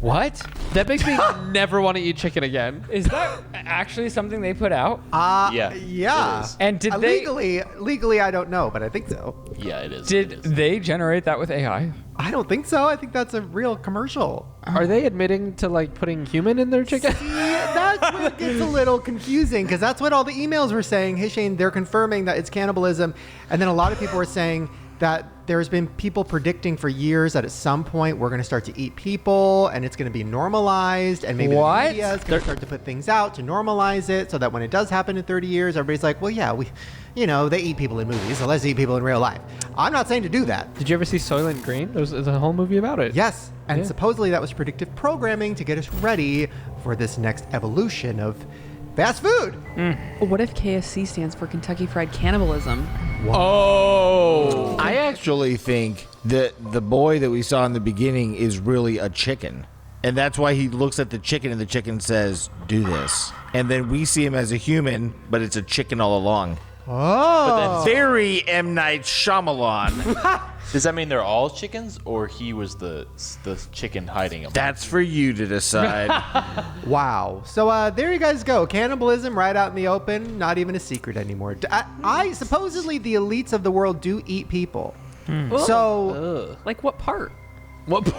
What? That makes me never want to eat chicken again. Is that actually something they put out? Yeah, Yeah. it is. And did they legally, I don't know, but I think so. Yeah, it is. did It is. they generate that with AI? I don't think so. I think that's a real commercial. Are they admitting to like putting human in their chicken? That's where it gets a little confusing because that's what all the emails were saying. Hey, Shane, they're confirming that it's cannibalism. And then a lot of people were saying that there's been people predicting for years that at some point we're going to start to eat people and it's going to be normalized and maybe What? the media is going to start to put things out to normalize it so that when it does happen in 30 years, everybody's like, well, yeah, they eat people in movies, so let's eat people in real life. I'm not saying to do that. Did you ever see Soylent Green? There's a whole movie about it. Yes, and Yeah. supposedly that was predictive programming to get us ready for this next evolution of fast food. What if KFC stands for Kentucky Fried Cannibalism? Oh. I actually think that the boy that we saw in the beginning is really a chicken. And that's why he looks at the chicken and the chicken says, do this. And then we see him as a human, but it's a chicken all along. Oh. Very M. Night Shyamalan. Does that mean they're all chickens, or he was the chicken hiding them? That's for you to decide. Wow. So there you guys go. Cannibalism right out in the open. Not even a secret anymore. I supposedly the elites of the world do eat people. So Like what part? What?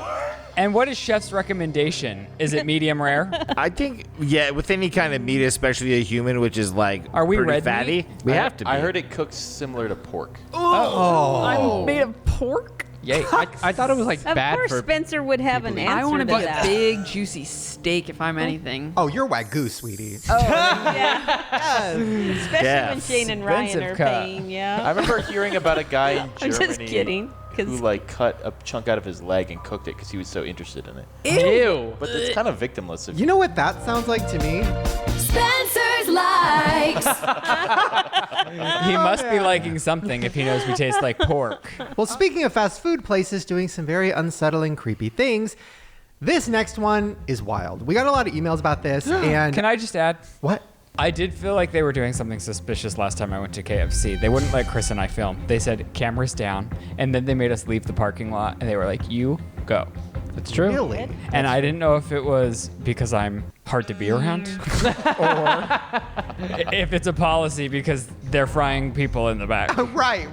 And what is chef's recommendation? Is it medium rare? I think, yeah, with any kind of meat, especially a human, which is like Are we pretty red fatty, meat? we have to be. I heard it cooks similar to pork. I'm made of pork. Yay. I thought it was like Of bad course, for. Spencer would have an answer I want to to be a that. big, juicy steak if I'm anything. oh, you're Wagyu, sweetie. Yeah, Yes. especially when Yes. Shane and Ryan Expensive are cut. paying. I Yeah. remember hearing about a guy in I'm Germany just kidding. who 'cause- like cut a chunk out of his leg and cooked it because he was so interested in it. Ew. But it's kind of victimless. If You know what that sounds like to me? Spencer's likes. He must be liking something if he knows we taste like pork. Well, speaking of fast food places doing some very unsettling, creepy things, this next one is wild. We got a lot of emails about this, and Can I just add? what? I did feel like they were doing something suspicious last time I went to KFC. They wouldn't let Chris and I film. They said, cameras down. And then they made us leave the parking lot. And they were like, you go. It's true. Really? And I didn't know if it was because I'm hard to be around, or if it's a policy because they're frying people in the back. Right.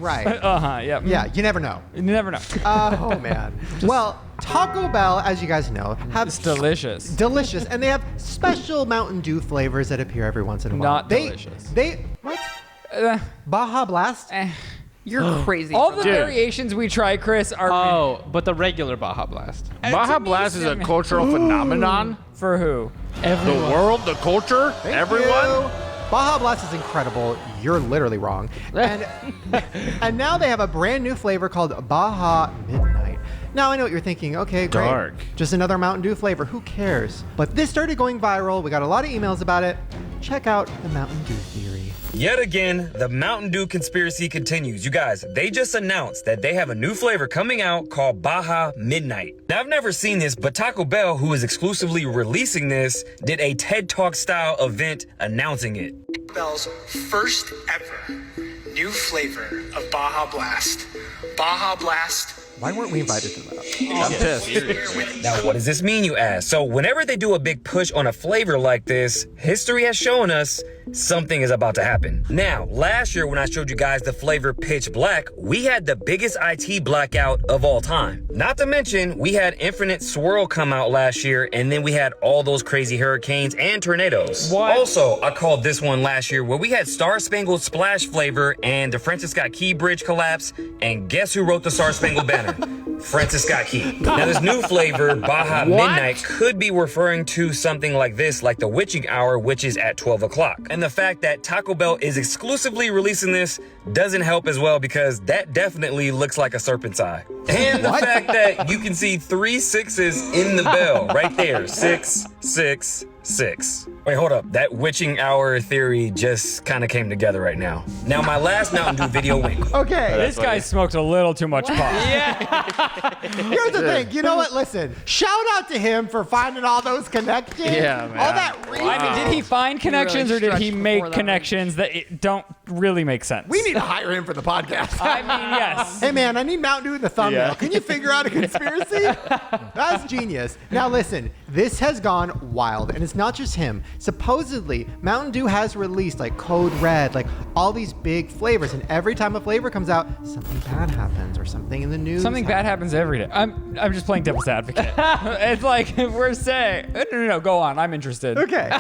Yep. Yeah, you never know. You never know. Oh man. Well, Taco Bell, as you guys know, It's delicious. delicious, and they have special Mountain Dew flavors that appear every once in a while. Not delicious. They what? Baja Blast. You're crazy. All for the that. variations we try, Chris, are Oh, but the regular Baja Blast. Baja Blast is a cultural phenomenon. for who? The world, the culture, Thank everyone. you. Baja Blast is incredible. You're literally wrong. And now they have a brand new flavor called Baja Midnight. Now I know what you're thinking. Okay, great. Dark. Just another Mountain Dew flavor. Who cares? But this started going viral. We got a lot of emails about it. Check out the Mountain Dew theory. Yet again, the Mountain Dew conspiracy continues. You guys, they just announced that they have a new flavor coming out called Baja Midnight. Now, I've never seen this, but Taco Bell, who is exclusively releasing this, did a TED Talk style event announcing it. Bell's first ever new flavor of Baja Blast. Baja Blast. Why weren't we invited to that? I'm pissed. Now, what does this mean, you ask? So, whenever they do a big push on a flavor like this, history has shown us something is about to happen. Now, last year when I showed you guys the flavor Pitch Black, we had the biggest IT blackout of all time. Not to mention, we had Infinite Swirl come out last year, and then we had all those crazy hurricanes and tornadoes. What? Also, I called this one last year where we had Star Spangled Splash flavor and the Francis Scott Key Bridge collapse, and guess who wrote the Star Spangled Banner? Francis Scott Key. Now, this new flavor, Baja Midnight, could be referring to something like this, like the witching hour, which is at 12 o'clock. And the fact that Taco Bell is exclusively releasing this doesn't help as well, because that definitely looks like a serpent's eye. And the fact that you can see 3 6s in the bell right there. 6, 6, 6. Wait, hold up. That witching hour theory just kind of came together right now. Now, my last Mountain Dew video went. Okay. This guy smoked a little too much pot. Here's the thing. You know what? Listen. Shout out to him for finding all those connections. Yeah, man. All that research. I mean, did he find connections or did he stretched make before that connections that don't really make sense? We need to hire him for the podcast. I mean, yes. Hey man, I need Mountain Dew in the thumbnail. Yeah. Can you figure out a conspiracy? That's genius. Now listen, this has gone wild, and it's not just him. Supposedly, Mountain Dew has released like Code Red, like all these big flavors, and every time a flavor comes out, something bad happens or something in the news. Something bad happens every day. I'm just playing devil's advocate. It's like we're saying, no, go on. I'm interested. Okay.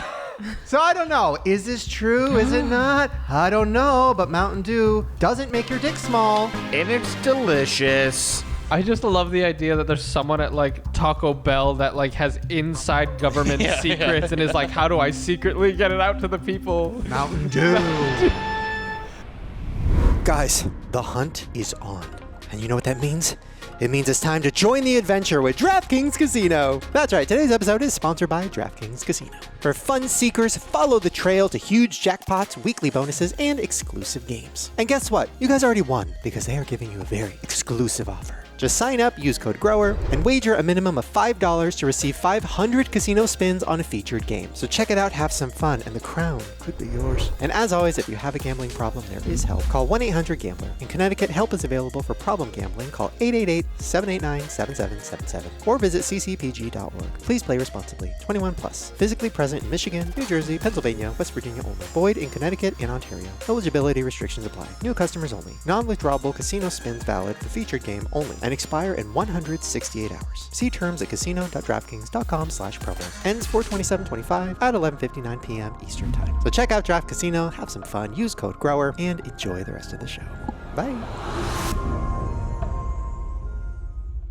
So I don't know. Is this true? Is it not? I don't know. But Mountain Dew doesn't make your dick small. And it's delicious. I just love the idea that there's someone at like Taco Bell that like has inside government secrets and is like, how do I secretly get it out to the people? Mountain Dew. Guys, the hunt is on. And you know what that means? It means it's time to join the adventure with DraftKings Casino. That's right, today's episode is sponsored by DraftKings Casino. For fun seekers, follow the trail to huge jackpots, weekly bonuses, and exclusive games. And guess what? You guys already won, because they are giving you a very exclusive offer. Just sign up, use code GROWER, and wager a minimum of $5 to receive 500 casino spins on a featured game. So check it out, have some fun, and the crown could be yours. And as always, if you have a gambling problem, there is help. Call 1-800-GAMBLER. In Connecticut, help is available for problem gambling. Call 888-789-7777 or visit ccpg.org. Please play responsibly. 21 plus. Physically present in Michigan, New Jersey, Pennsylvania, West Virginia only. Void in Connecticut and Ontario. Eligibility restrictions apply. New customers only. Non-withdrawable casino spins valid for featured game only and expire in 168 hours. See terms at casino.draftkings.com/promo. Ends 4/27/25 at 11:59 p.m. Eastern Time. So check out Draft Casino, have some fun, use code GROWER, and enjoy the rest of the show. Bye.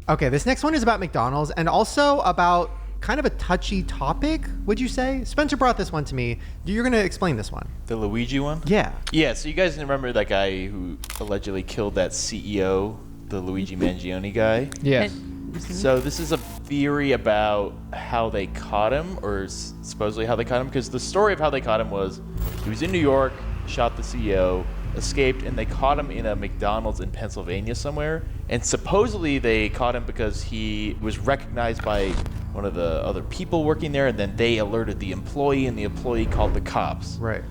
Okay, this next one is about McDonald's and also about kind of a touchy topic, would you say? Spencer brought this one to me. You're going to explain this one. The Luigi one? Yeah. Yeah, so you guys remember that guy who allegedly killed that CEO, the Luigi Mangione guy? Yeah. So this is a theory about how they caught him, or supposedly how they caught him, because the story of how they caught him was he was in New York, shot the CEO, escaped, and they caught him in a McDonald's in Pennsylvania somewhere. And supposedly they caught him because he was recognized by one of the other people working there, and then they alerted the employee, and the employee called the cops. Right.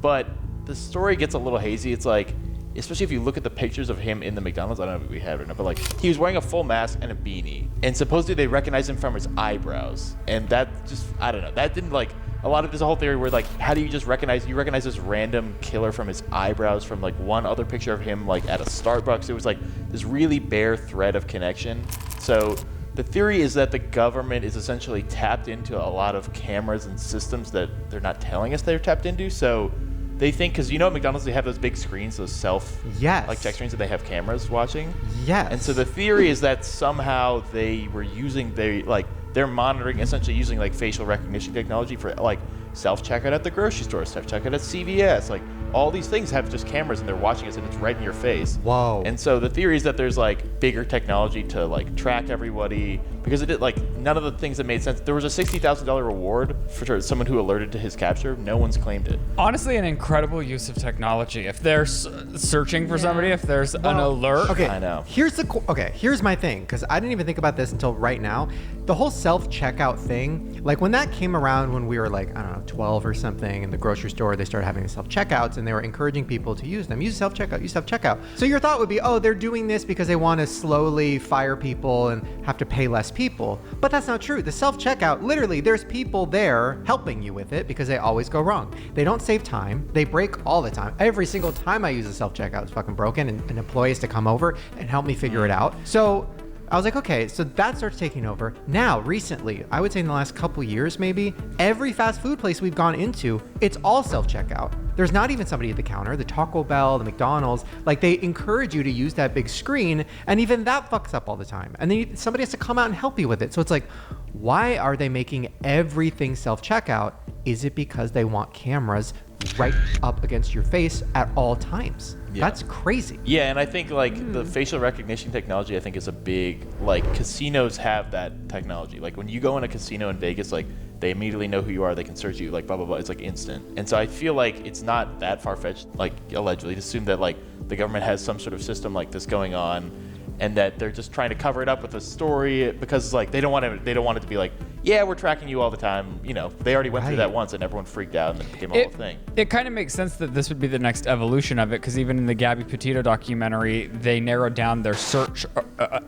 But the story gets a little hazy. It's like, especially if you look at the pictures of him in the McDonald's, I don't know if we have it or not, but like he was wearing a full mask and a beanie, and supposedly they recognized him from his eyebrows, and that just, I don't know, that didn't like a lot of there's a whole theory where like, how do you just recognize this random killer from his eyebrows from like one other picture of him like at a Starbucks? It was like this really bare thread of connection. So the theory is that the government is essentially tapped into a lot of cameras and systems that they're not telling us they're tapped into. So they think, because at McDonald's they have those big screens, those like check screens that they have cameras watching. Yes. And so the theory is that somehow they were using they're monitoring, essentially using like facial recognition technology for like self-checkout at the grocery store, self-checkout at CVS, like all these things have just cameras and they're watching us and it's right in your face. Whoa. And so the theory is that there's like bigger technology to like track everybody, because it did like none of the things that made sense. There was a $60,000 reward for someone who alerted to his capture. No one's claimed it. Honestly, an incredible use of technology. If they're searching for somebody, if there's an alert. Okay, I know. Here's my thing, because I didn't even think about this until right now. The whole self-checkout thing, like when that came around when we were like, I don't know, 12 or something, in the grocery store, they started having the self-checkouts and they were encouraging people to use them. Use self-checkout. So your thought would be, oh, they're doing this because they want to slowly fire people and have to pay less people. But that's not true. The self-checkout, literally, there's people there helping you with it because they always go wrong. They don't save time. They break all the time. Every single time I use a self-checkout, it's fucking broken, and an employee has to come over and help me figure it out. So I was like, okay, so that starts taking over. Now, recently, I would say in the last couple years maybe, every fast food place we've gone into, it's all self-checkout. There's not even somebody at the counter. The Taco Bell, the McDonald's, like they encourage you to use that big screen, and even that fucks up all the time. And then somebody has to come out and help you with it. So it's like, why are they making everything self-checkout? Is it because they want cameras right up against your face at all times? Yeah. That's crazy. Yeah, and I think like the facial recognition technology, I think is a big, like casinos have that technology. Like when you go in a casino in Vegas, like they immediately know who you are. They can search you, like blah, blah, blah. It's like instant. And so I feel like it's not that far-fetched, like allegedly, to assume that like the government has some sort of system like this going on, and that they're just trying to cover it up with a story because like they don't want it to be like, yeah, we're tracking you all the time. You know, they already went through that once and everyone freaked out and it became a whole thing. It kind of makes sense that this would be the next evolution of it, because even in the Gabby Petito documentary, they narrowed down their search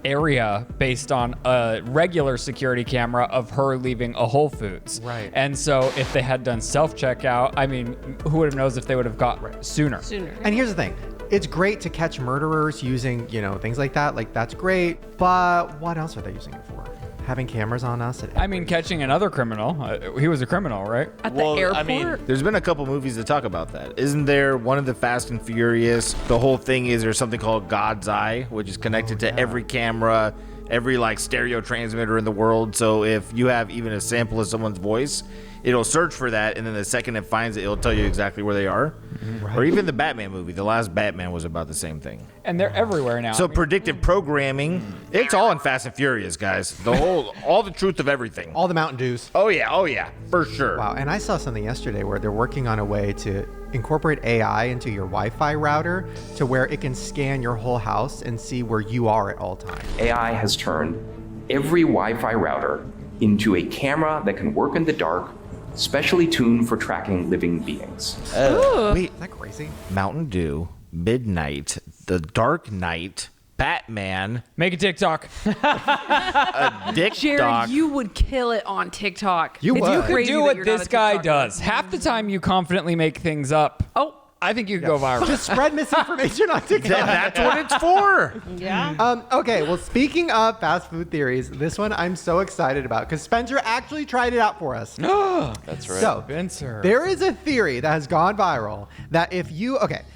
area based on a regular security camera of her leaving a Whole Foods. Right. And so if they had done self-checkout, I mean, who would have knows if they would have got sooner. And here's the thing. It's great to catch murderers using, things like that. Like, that's great. But what else are they using it for? Having cameras on us? I mean, catching another criminal. He was a criminal, right? At the airport? I mean, there's been a couple movies that talk about that. Isn't there one of the Fast and Furious? The whole thing is there's something called God's Eye, which is connected to every camera, every like stereo transmitter in the world. So if you have even a sample of someone's voice, it'll search for that, and then the second it finds it, it'll tell you exactly where they are. Right. Or even the Batman movie. The last Batman was about the same thing. And they're everywhere now. So predictive programming, it's all in Fast and Furious, guys. All the truth of everything. All the Mountain Dews. Oh yeah, for sure. Wow, and I saw something yesterday where they're working on a way to incorporate AI into your Wi-Fi router to where it can scan your whole house and see where you are at all times. AI has turned every Wi-Fi router into a camera that can work in the dark, specially tuned for tracking living beings. Wait, is that crazy? Mountain Dew, Midnight, The Dark Knight, Batman. Make a TikTok. A dick Jerid, doc. you would kill it on TikTok. If you could Crazy do that what you're not this a guy TikTok does, half the time you confidently make things up. Oh. I think you could go viral. Just spread misinformation on TikTok. That's what it's for. Yeah. Okay, well, speaking of fast food theories, this one I'm so excited about because Spencer actually tried it out for us. That's right. So, Spencer. there is a theory that has gone viral that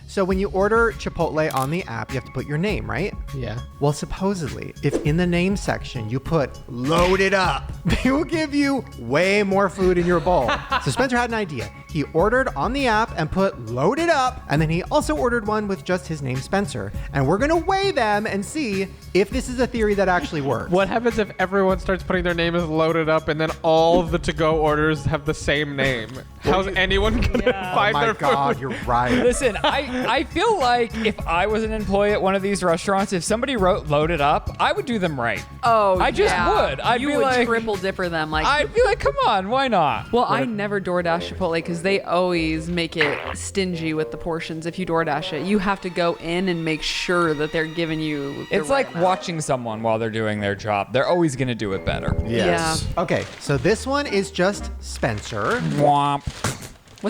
so when you order Chipotle on the app, you have to put your name, right? Yeah. Well, supposedly, if in the name section you put loaded up, they will give you way more food in your bowl. So Spencer had an idea. He ordered on the app and put loaded up, and then he also ordered one with just his name, Spencer. And we're gonna weigh them and see if this is a theory that actually works. What happens if everyone starts putting their name as loaded up and then all of the to-go orders have the same name? How's anyone gonna find their Oh my God, food? you're right. Listen, I feel like if I was an employee at one of these restaurants, if somebody wrote loaded up, I would do them right. Oh, I just yeah. would. I'd you be would like, triple dipper them. Like, I'd be like, come on, why not? well, I never DoorDash Chipotle because they always make it stingy with the portions if you DoorDash it. You have to go in and make sure that they're giving you the It's right like amount. watching someone while they're doing their job. They're always going to do it better. Yes. Okay, so this one is just Spencer. Womp.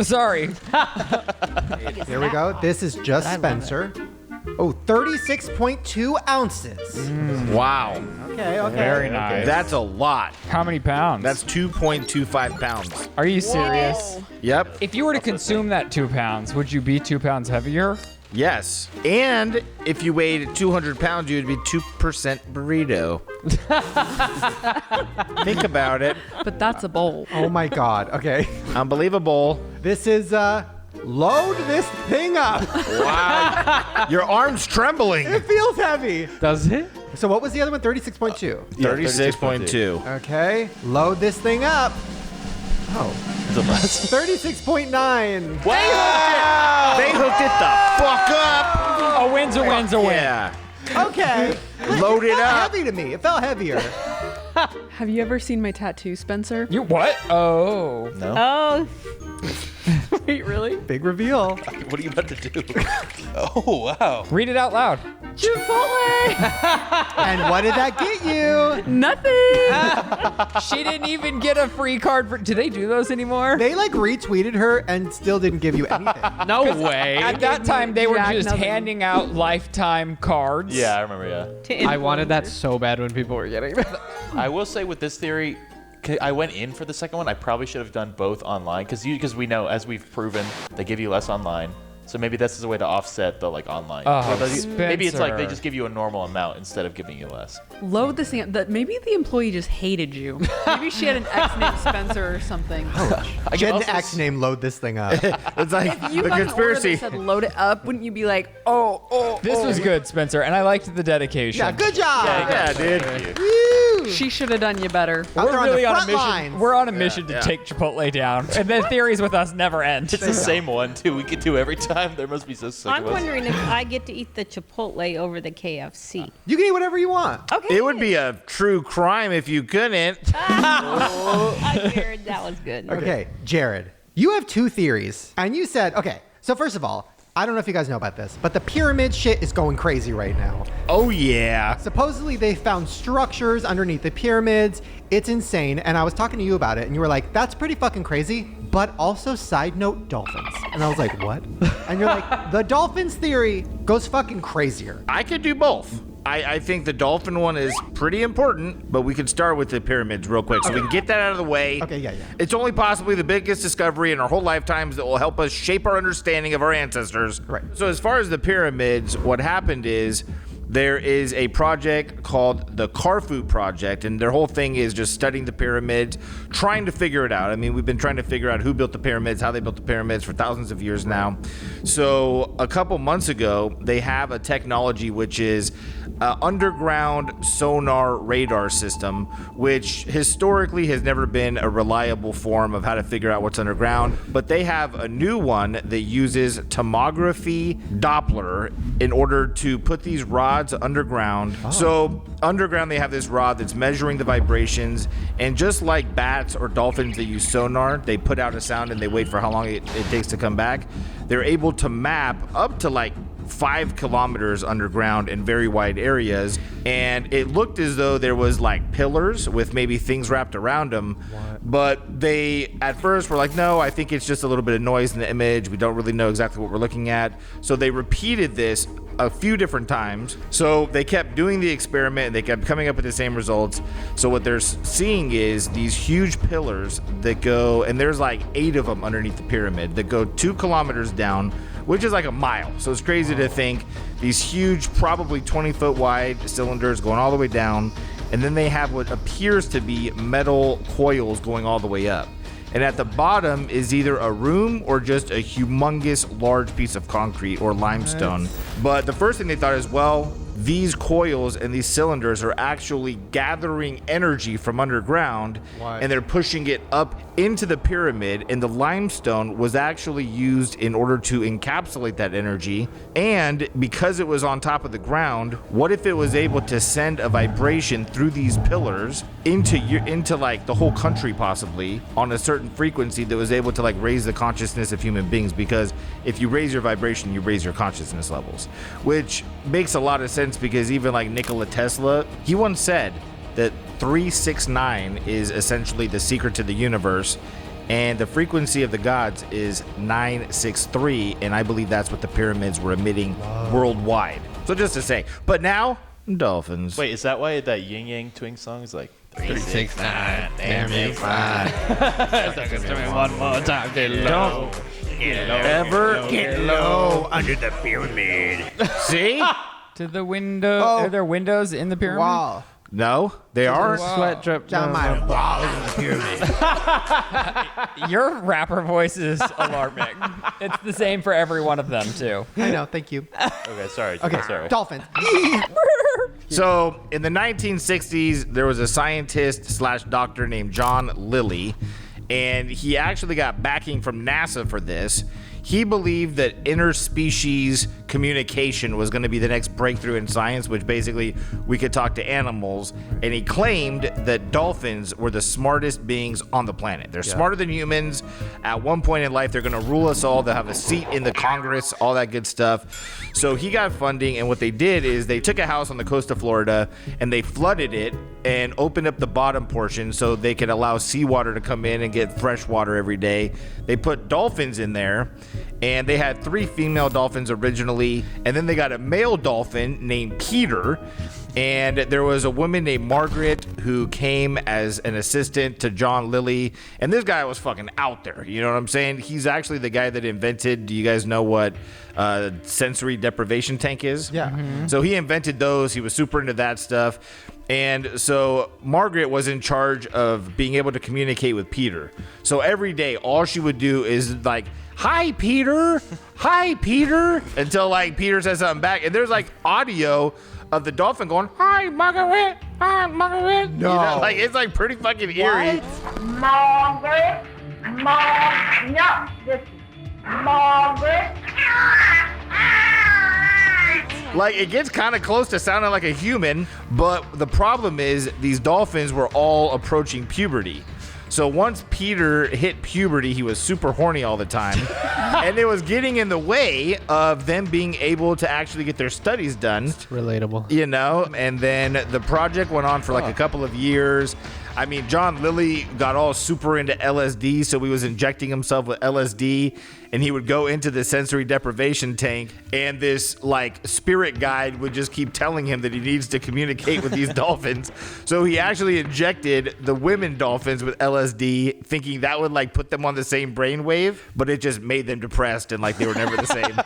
Sorry. Here we go. This is just Spencer. Oh, 36.2 ounces. Wow. Okay, okay. Very nice. That's a lot. How many pounds? That's 2.25 pounds. Are you serious? Yep. If you were to consume that 2 pounds, would you be 2 pounds heavier? Yes. And if you weighed 200 pounds, you'd be 2% burrito. Think about it. But that's a bowl. Oh my God. Okay. Unbelievable. This is load this thing up. Wow. Your arm's trembling. It feels heavy. Does it? So what was the other one? 36.2. 36.2. Okay. Load this thing up. Oh. Is it less? 36.9. Wow. They hooked it the fuck up. A win's a win's a win. Yeah. Okay. Load it felt up. heavy to me. It felt heavier. Have you ever seen my tattoo, Spencer? You what? Oh. No. Oh, Wait, really? Big reveal. What are you about to do? Oh, wow. Read it out loud. Chipotle! And what did that get you? Nothing! She didn't even get a free card for. Do they do those anymore? They like retweeted her and still didn't give you anything. No way. At that time, they were Jack just nothing. handing out lifetime cards. Yeah, I remember, yeah. I wanted that so bad when people were getting that. I will say with this theory, I went in for the second one. I probably should have done both online because we know, as we've proven, they give you less online. So maybe this is a way to offset the like online. Oh, maybe it's like they Spencer. just give you a normal amount instead of giving you less. Load this thing up. Maybe the employee just hated you. Maybe she had an ex named Spencer or something. Get an X name, load this thing up. It's like If you the got an order conspiracy. that said load it up, wouldn't you be like, oh, This was good, Spencer, and I liked the dedication. Yeah, good job. Yeah, dude. Woo. she should have done you better. Out there We're on really the on a front mission. lines. We're on a mission to take Chipotle down, and the theories with us never end. It's the same one too. We could do every time. There must be so sick I'm of us. wondering if I get to eat the Chipotle over the KFC. You can eat whatever you want. Okay. It would be a true crime if you couldn't. I figured that was good. Okay, Jerid, you have two theories. And you said, okay, so first of all, I don't know if you guys know about this, but the pyramid shit is going crazy right now. Oh, yeah. Supposedly they found structures underneath the pyramids. It's insane. And I was talking to you about it and you were like, that's pretty fucking crazy. But also, side note, dolphins. And I was like, what? And you're like, the dolphins theory goes fucking crazier. I could do both. I think the dolphin one is pretty important, but we could start with the pyramids real quick so we can get that out of the way. Okay, yeah. It's only possibly the biggest discovery in our whole lifetimes that will help us shape our understanding of our ancestors. Right. So as far as the pyramids, what happened is there is a project called the Kharfu Project, and their whole thing is just studying the pyramids, trying to figure it out. I mean, we've been trying to figure out who built the pyramids, how they built the pyramids for thousands of years now. So a couple months ago, they have a technology which is underground sonar radar system, which historically has never been a reliable form of how to figure out what's underground. But they have a new one that uses tomography Doppler in order to put these rods underground. So underground, they have this rod that's measuring the vibrations, and just like bats or dolphins that use sonar, they put out a sound and they wait for how long it takes to come back. They're able to map up to like 5 kilometers underground in very wide areas, and it looked as though there was like pillars with maybe things wrapped around them. But they at first were like, no, I think it's just a little bit of noise in the image. We don't really know exactly what we're looking at. So they repeated this a few different times. So they kept doing the experiment and they kept coming up with the same results. So what they're seeing is these huge pillars that go, and there's like 8 of them underneath the pyramid that go 2 kilometers down, which is like a mile. So it's crazy to think these huge, probably 20-foot wide cylinders going all the way down. And then they have what appears to be metal coils going all the way up. And at the bottom is either a room or just a humongous large piece of concrete or limestone. But the first thing they thought is, well, these coils and these cylinders are actually gathering energy from underground, and they're pushing it up into the pyramid, and the limestone was actually used in order to encapsulate that energy. And because it was on top of the ground, what if it was able to send a vibration through these pillars into like the whole country, possibly on a certain frequency that was able to like raise the consciousness of human beings? Because if you raise your vibration, you raise your consciousness levels, which makes a lot of sense, because even like Nikola Tesla, he once said that 369 is essentially the secret to the universe, and the frequency of the gods is 963, and I believe that's what the pyramids were emitting worldwide. So just to say, but now dolphins. Wait, is that why that Yin Yang Twin song is like 369? Damn you fine. One more time. Get low. Get low. Ever get low under the pyramid. See? To the window. Oh. Are there windows in the pyramid? Wow. No, they aren't. Sweat drip Down my walls in the pyramid. Your rapper voice is alarming. It's the same for every one of them, too. I know. Thank you. Okay, sorry. Okay. Sorry. Dolphins. So in the 1960s, there was a scientist / doctor named John Lilly, and he actually got backing from NASA for this. He believed that interspecies communication was going to be the next breakthrough in science, which basically we could talk to animals. And he claimed that dolphins were the smartest beings on the planet. They're smarter than humans. At one point in life, they're going to rule us all. They'll have a seat in the Congress, all that good stuff. So he got funding, and what they did is they took a house on the coast of Florida and they flooded it and opened up the bottom portion so they could allow seawater to come in and get fresh water every day. They put dolphins in there, and they had 3 female dolphins originally, and then they got a male dolphin named Peter, and there was a woman named Margaret who came as an assistant to John Lilly, and this guy was fucking out there, you know what I'm saying? He's actually the guy that invented, do you guys know what sensory deprivation tank is? Yeah. Mm-hmm. So he invented those. He was super into that stuff. And so Margaret was in charge of being able to communicate with Peter. So every day, all she would do is like, "Hi, Peter. Hi, Peter," until like Peter says something back. And there's like audio of the dolphin going, "Hi, Margaret. Hi, Margaret." No. You know, like it's like pretty fucking eerie. Margaret. No, this is Margaret. Like it gets kind of close to sounding like a human, but the problem is these dolphins were all approaching puberty. So once Peter hit puberty, he was super horny all the time, and it was getting in the way of them being able to actually get their studies done. It's relatable. You know, and then the project went on for like a couple of years. I mean, John Lilly got all super into LSD, so he was injecting himself with LSD, and he would go into the sensory deprivation tank, and this like spirit guide would just keep telling him that he needs to communicate with these dolphins. So he actually injected the women dolphins with LSD, thinking that would like put them on the same brainwave, but it just made them depressed and like they were never the same.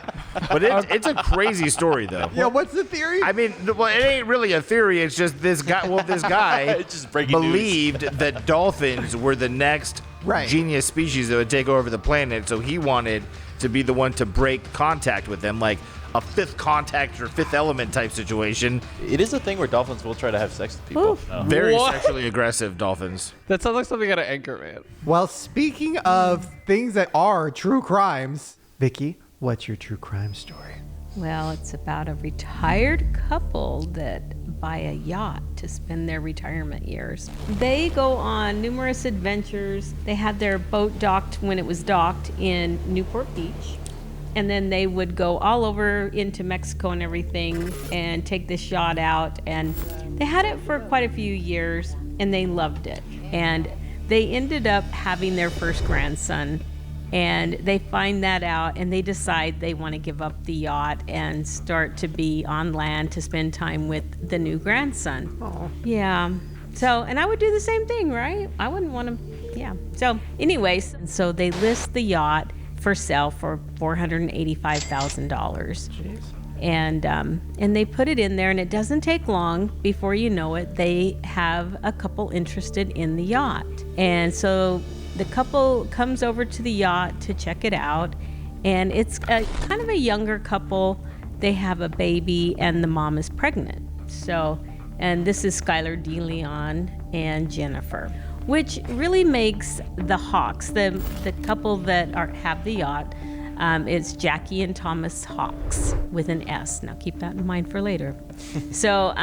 But it's a crazy story though. Yeah, what's the theory? I mean, well, it ain't really a theory. It's just this guy. Well, this guy It's just breaking news. believed that dolphins were the next genius species that would take over the planet. So he wanted to be the one to break contact with them, like a fifth contact or fifth element type situation. It is a thing where dolphins will try to have sex with people. No. Very sexually aggressive dolphins. That sounds like something out of Anchorman. Well, speaking of things that are true crimes, Vicky, what's your true crime story? Well, it's about a retired couple that buy a yacht to spend their retirement years. They go on numerous adventures. They had their boat docked when it was docked in Newport Beach. And then they would go all over into Mexico and everything and take this yacht out. And they had it for quite a few years and they loved it. And they ended up having their first grandson. And they find that out and they decide they want to give up the yacht and start to be on land to spend time with the new grandson. Oh. Yeah. So, and I would do the same thing, right? I wouldn't want to, yeah. So anyways, so they list the yacht for sale for $485,000. Jeez. And they put it in there and it doesn't take long before you know it, they have a couple interested in the yacht. And so the couple comes over to the yacht to check it out, and it's kind of a younger couple. they have a baby and the mom is pregnant. So, and this is Skylar DeLeon and Jennifer, which really makes the Hawks, the couple that have the yacht. It's Jackie and Thomas Hawks with an S. Now keep that in mind for later. So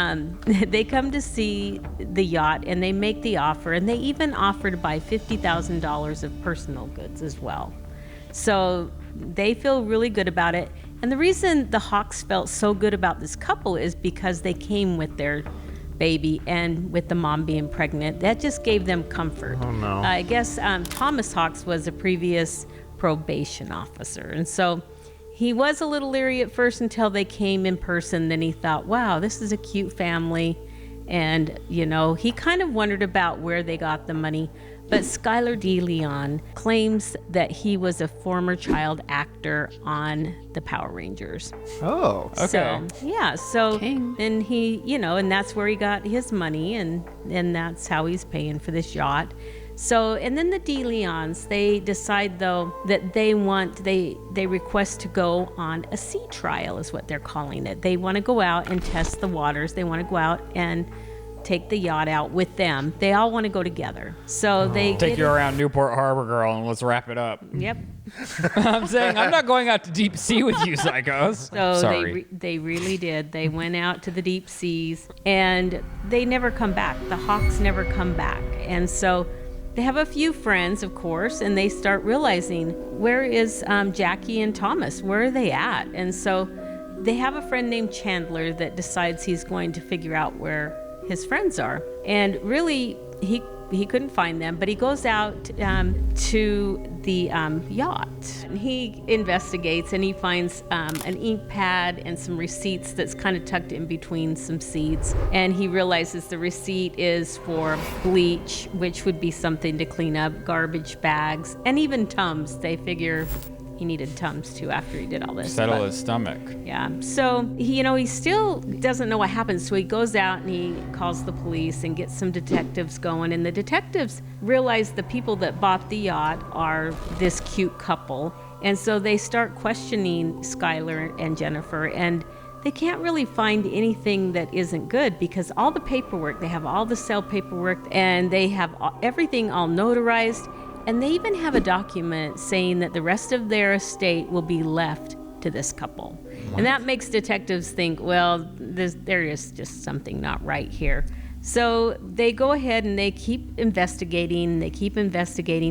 they come to see the yacht and they make the offer, and they even offer to buy $50,000 of personal goods as well. So they feel really good about it. And the reason the Hawks felt so good about this couple is because they came with their baby and with the mom being pregnant. That just gave them comfort. Oh, no. I guess Thomas Hawks was a previous probation officer, and so he was a little leery at first until they came in person. Then he thought, wow, this is a cute family, and he kind of wondered about where they got the money. But Skylar DeLeon claims that he was a former child actor on the Power Rangers. Oh, okay. So and he, and that's where he got his money, and that's how he's paying for this yacht. So, and then the DeLeons, they decide though that they request to go on a sea trial is what they're calling it. They want to go out and test the waters. They want to go out and take the yacht out with them. They all want to go together. So they take you around Newport Harbor, girl, and let's wrap it up. Yep. I'm saying I'm not going out to deep sea with you, psychos. So Sorry. they really did. They went out to the deep seas and they never come back. The Hawks never come back. And so they have a few friends, of course, and they start realizing, where is Jackie and Thomas? Where are they at? And so they have a friend named Chandler that decides he's going to figure out where his friends are. And really, he couldn't find them, but he goes out to the yacht. He investigates and he finds an ink pad and some receipts that's kind of tucked in between some seats. And he realizes the receipt is for bleach, which would be something to clean up, garbage bags, and even Tums. They figure he needed Tums too after he did all this. Settle his stomach. Yeah. So he still doesn't know what happened. So he goes out and he calls the police and gets some detectives going. And the detectives realize the people that bought the yacht are this cute couple. And so they start questioning Skylar and Jennifer, and they can't really find anything that isn't good because all the paperwork, they have all the sale paperwork, and they have everything all notarized. And they even have a document saying that the rest of their estate will be left to this couple. What? And that makes detectives think, well, there is just something not right here. So they go ahead and they keep investigating.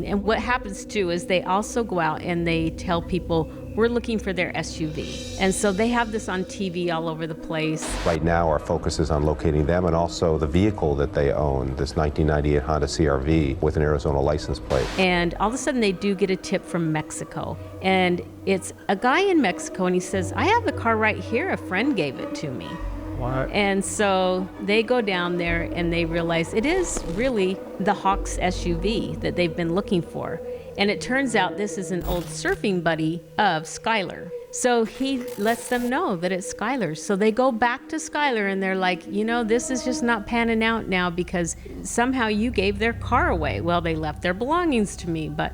And what happens too is they also go out and they tell people, we're looking for their SUV. And so they have this on TV all over the place. Right now, our focus is on locating them and also the vehicle that they own, this 1998 Honda CR-V with an Arizona license plate. And all of a sudden they do get a tip from Mexico. And it's a guy in Mexico, and he says, I have the car right here. A friend gave it to me. What? And so they go down there and they realize it is really the Hawks SUV that they've been looking for. And it turns out this is an old surfing buddy of Skylar. So he lets them know that it's Skylar's. So they go back to Skylar and they're like, this is just not panning out now because somehow you gave their car away. Well, they left their belongings to me, but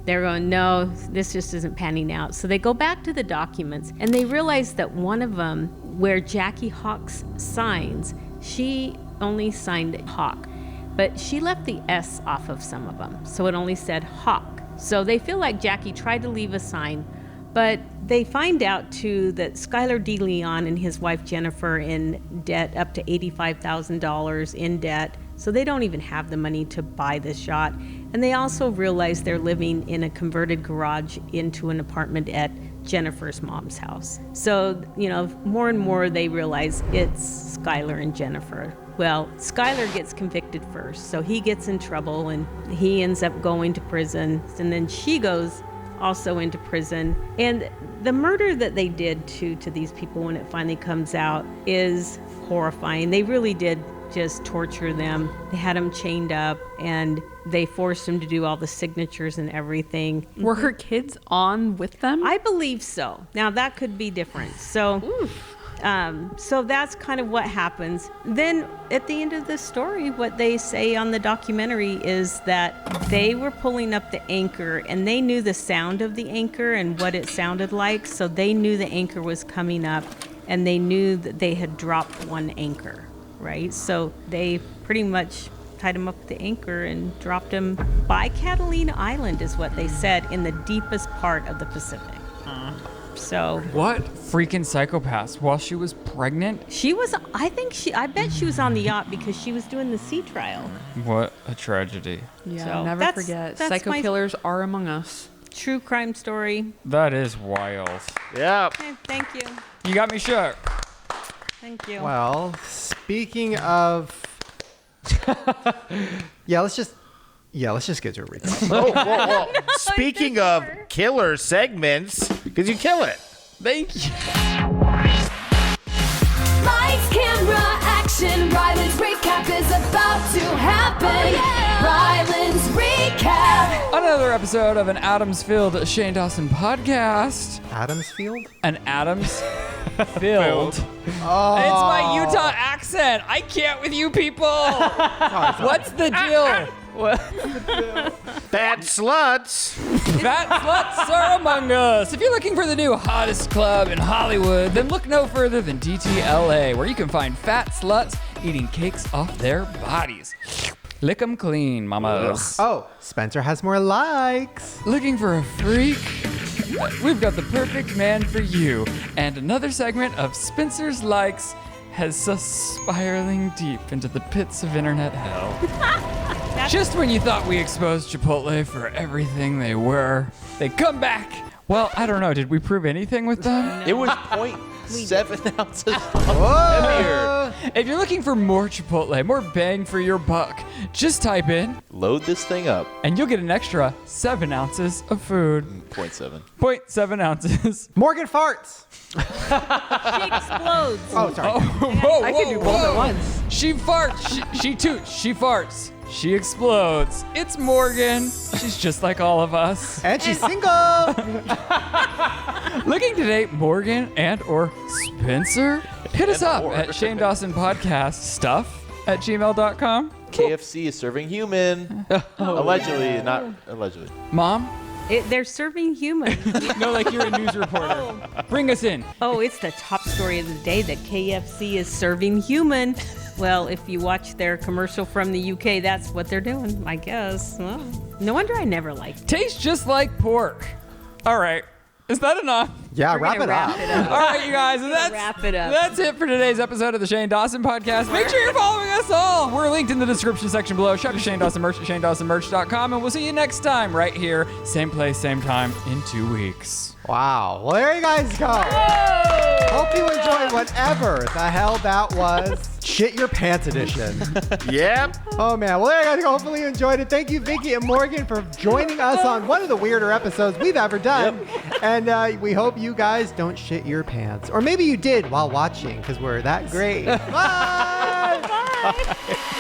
they're going, no, this just isn't panning out. So they go back to the documents and they realize that one of them, where Jackie Hawks signs, she only signed Hawk, but she left the S off of some of them. So it only said Hawk. So they feel like Jackie tried to leave a sign, but they find out too that Skylar DeLeon and his wife Jennifer in debt, up to $85,000 in debt. So they don't even have the money to buy this yacht. And they also realize they're living in a converted garage into an apartment at Jennifer's mom's house. So, more and more they realize it's Skylar and Jennifer. Well, Skylar gets convicted first, so he gets in trouble and he ends up going to prison. And then she goes also into prison. And the murder that they did to these people when it finally comes out is horrifying. They really did just torture them. They had them chained up and they forced them to do all the signatures and everything. Were her kids on with them? I believe so. Now that could be different. So that's kind of what happens. Then at the end of the story, what they say on the documentary is that they were pulling up the anchor and they knew the sound of the anchor and what it sounded like. So they knew the anchor was coming up. and they knew that they had dropped one anchor, right? So they pretty much tied him up with the anchor and dropped him by Catalina Island, is what they said, in the deepest part of the Pacific. So what freaking psychopaths? While she was pregnant? I bet she was on the yacht because she was doing the sea trial. What a tragedy. Yeah, So never forget. Psycho killers are among us. True crime story. That is wild. Yeah. Okay, thank you. You got me shook. Thank you. Well, speaking of, let's just get to a recap. Well, speaking of killer segments, because you kill it. Thank you. Lights, camera, action. Ryland's recap is about to happen. Ryland's recap. Another episode of an Adamsfield Shane Dawson podcast. Adamsfield? An Adamsfield. Oh. It's my Utah accent. I can't with you people. What's the deal? Fat sluts. Fat sluts are among us. If you're looking for the new hottest club in Hollywood, then look no further than DTLA, where you can find fat sluts eating cakes off their bodies. Lick 'em clean, mamas. Oh, Spencer has more likes. Looking for a freak? We've got the perfect man for you. And another segment of Spencer's Likes has us spiraling deep into the pits of internet hell. Just when you thought we exposed Chipotle for everything they were, they come back. Well, I don't know. Did we prove anything with them? It was 0.7 ounces heavier. If you're looking for more Chipotle, more bang for your buck, just type in, load this thing up, and you'll get an extra 7 ounces of food. 0.7. 0.7 ounces. Morgan farts. She explodes. Oh, sorry. Oh, whoa, I can do both at once. She farts. She toots. She farts. She explodes. It's Morgan. She's just like all of us. And she's single. Looking to date Morgan and or Spencer? Hit us up at ShanedawsonPodcastStuff at gmail.com. KFC is serving human. Allegedly, not allegedly. Mom? They're serving humans. No, like you're a news reporter. Bring us in. Oh, it's the top story of the day that KFC is serving human. Well, if you watch their commercial from the UK, that's what they're doing, I guess. Well, no wonder I never liked it. Tastes just like pork. All right. Is that enough? Yeah, We're wrap gonna it up. All right, you guys. Wrap it up. That's it for today's episode of the Shane Dawson Podcast. Make sure you're following us all. We're linked in the description section below. Shop your Shane Dawson merch at ShaneDawsonMerch.com, and we'll see you next time right here, same place, same time, in 2 weeks. Wow. Well, there you guys go. Hope you enjoyed whatever the hell that was. Shit Your Pants edition. Yep. Oh, man. Well, there you guys go. Hopefully you enjoyed it. Thank you, Vicky and Morgan, for joining us on one of the weirder episodes we've ever done. Yep. And we hope you guys don't shit your pants. Or maybe you did while watching, because we're that great. Bye. Bye.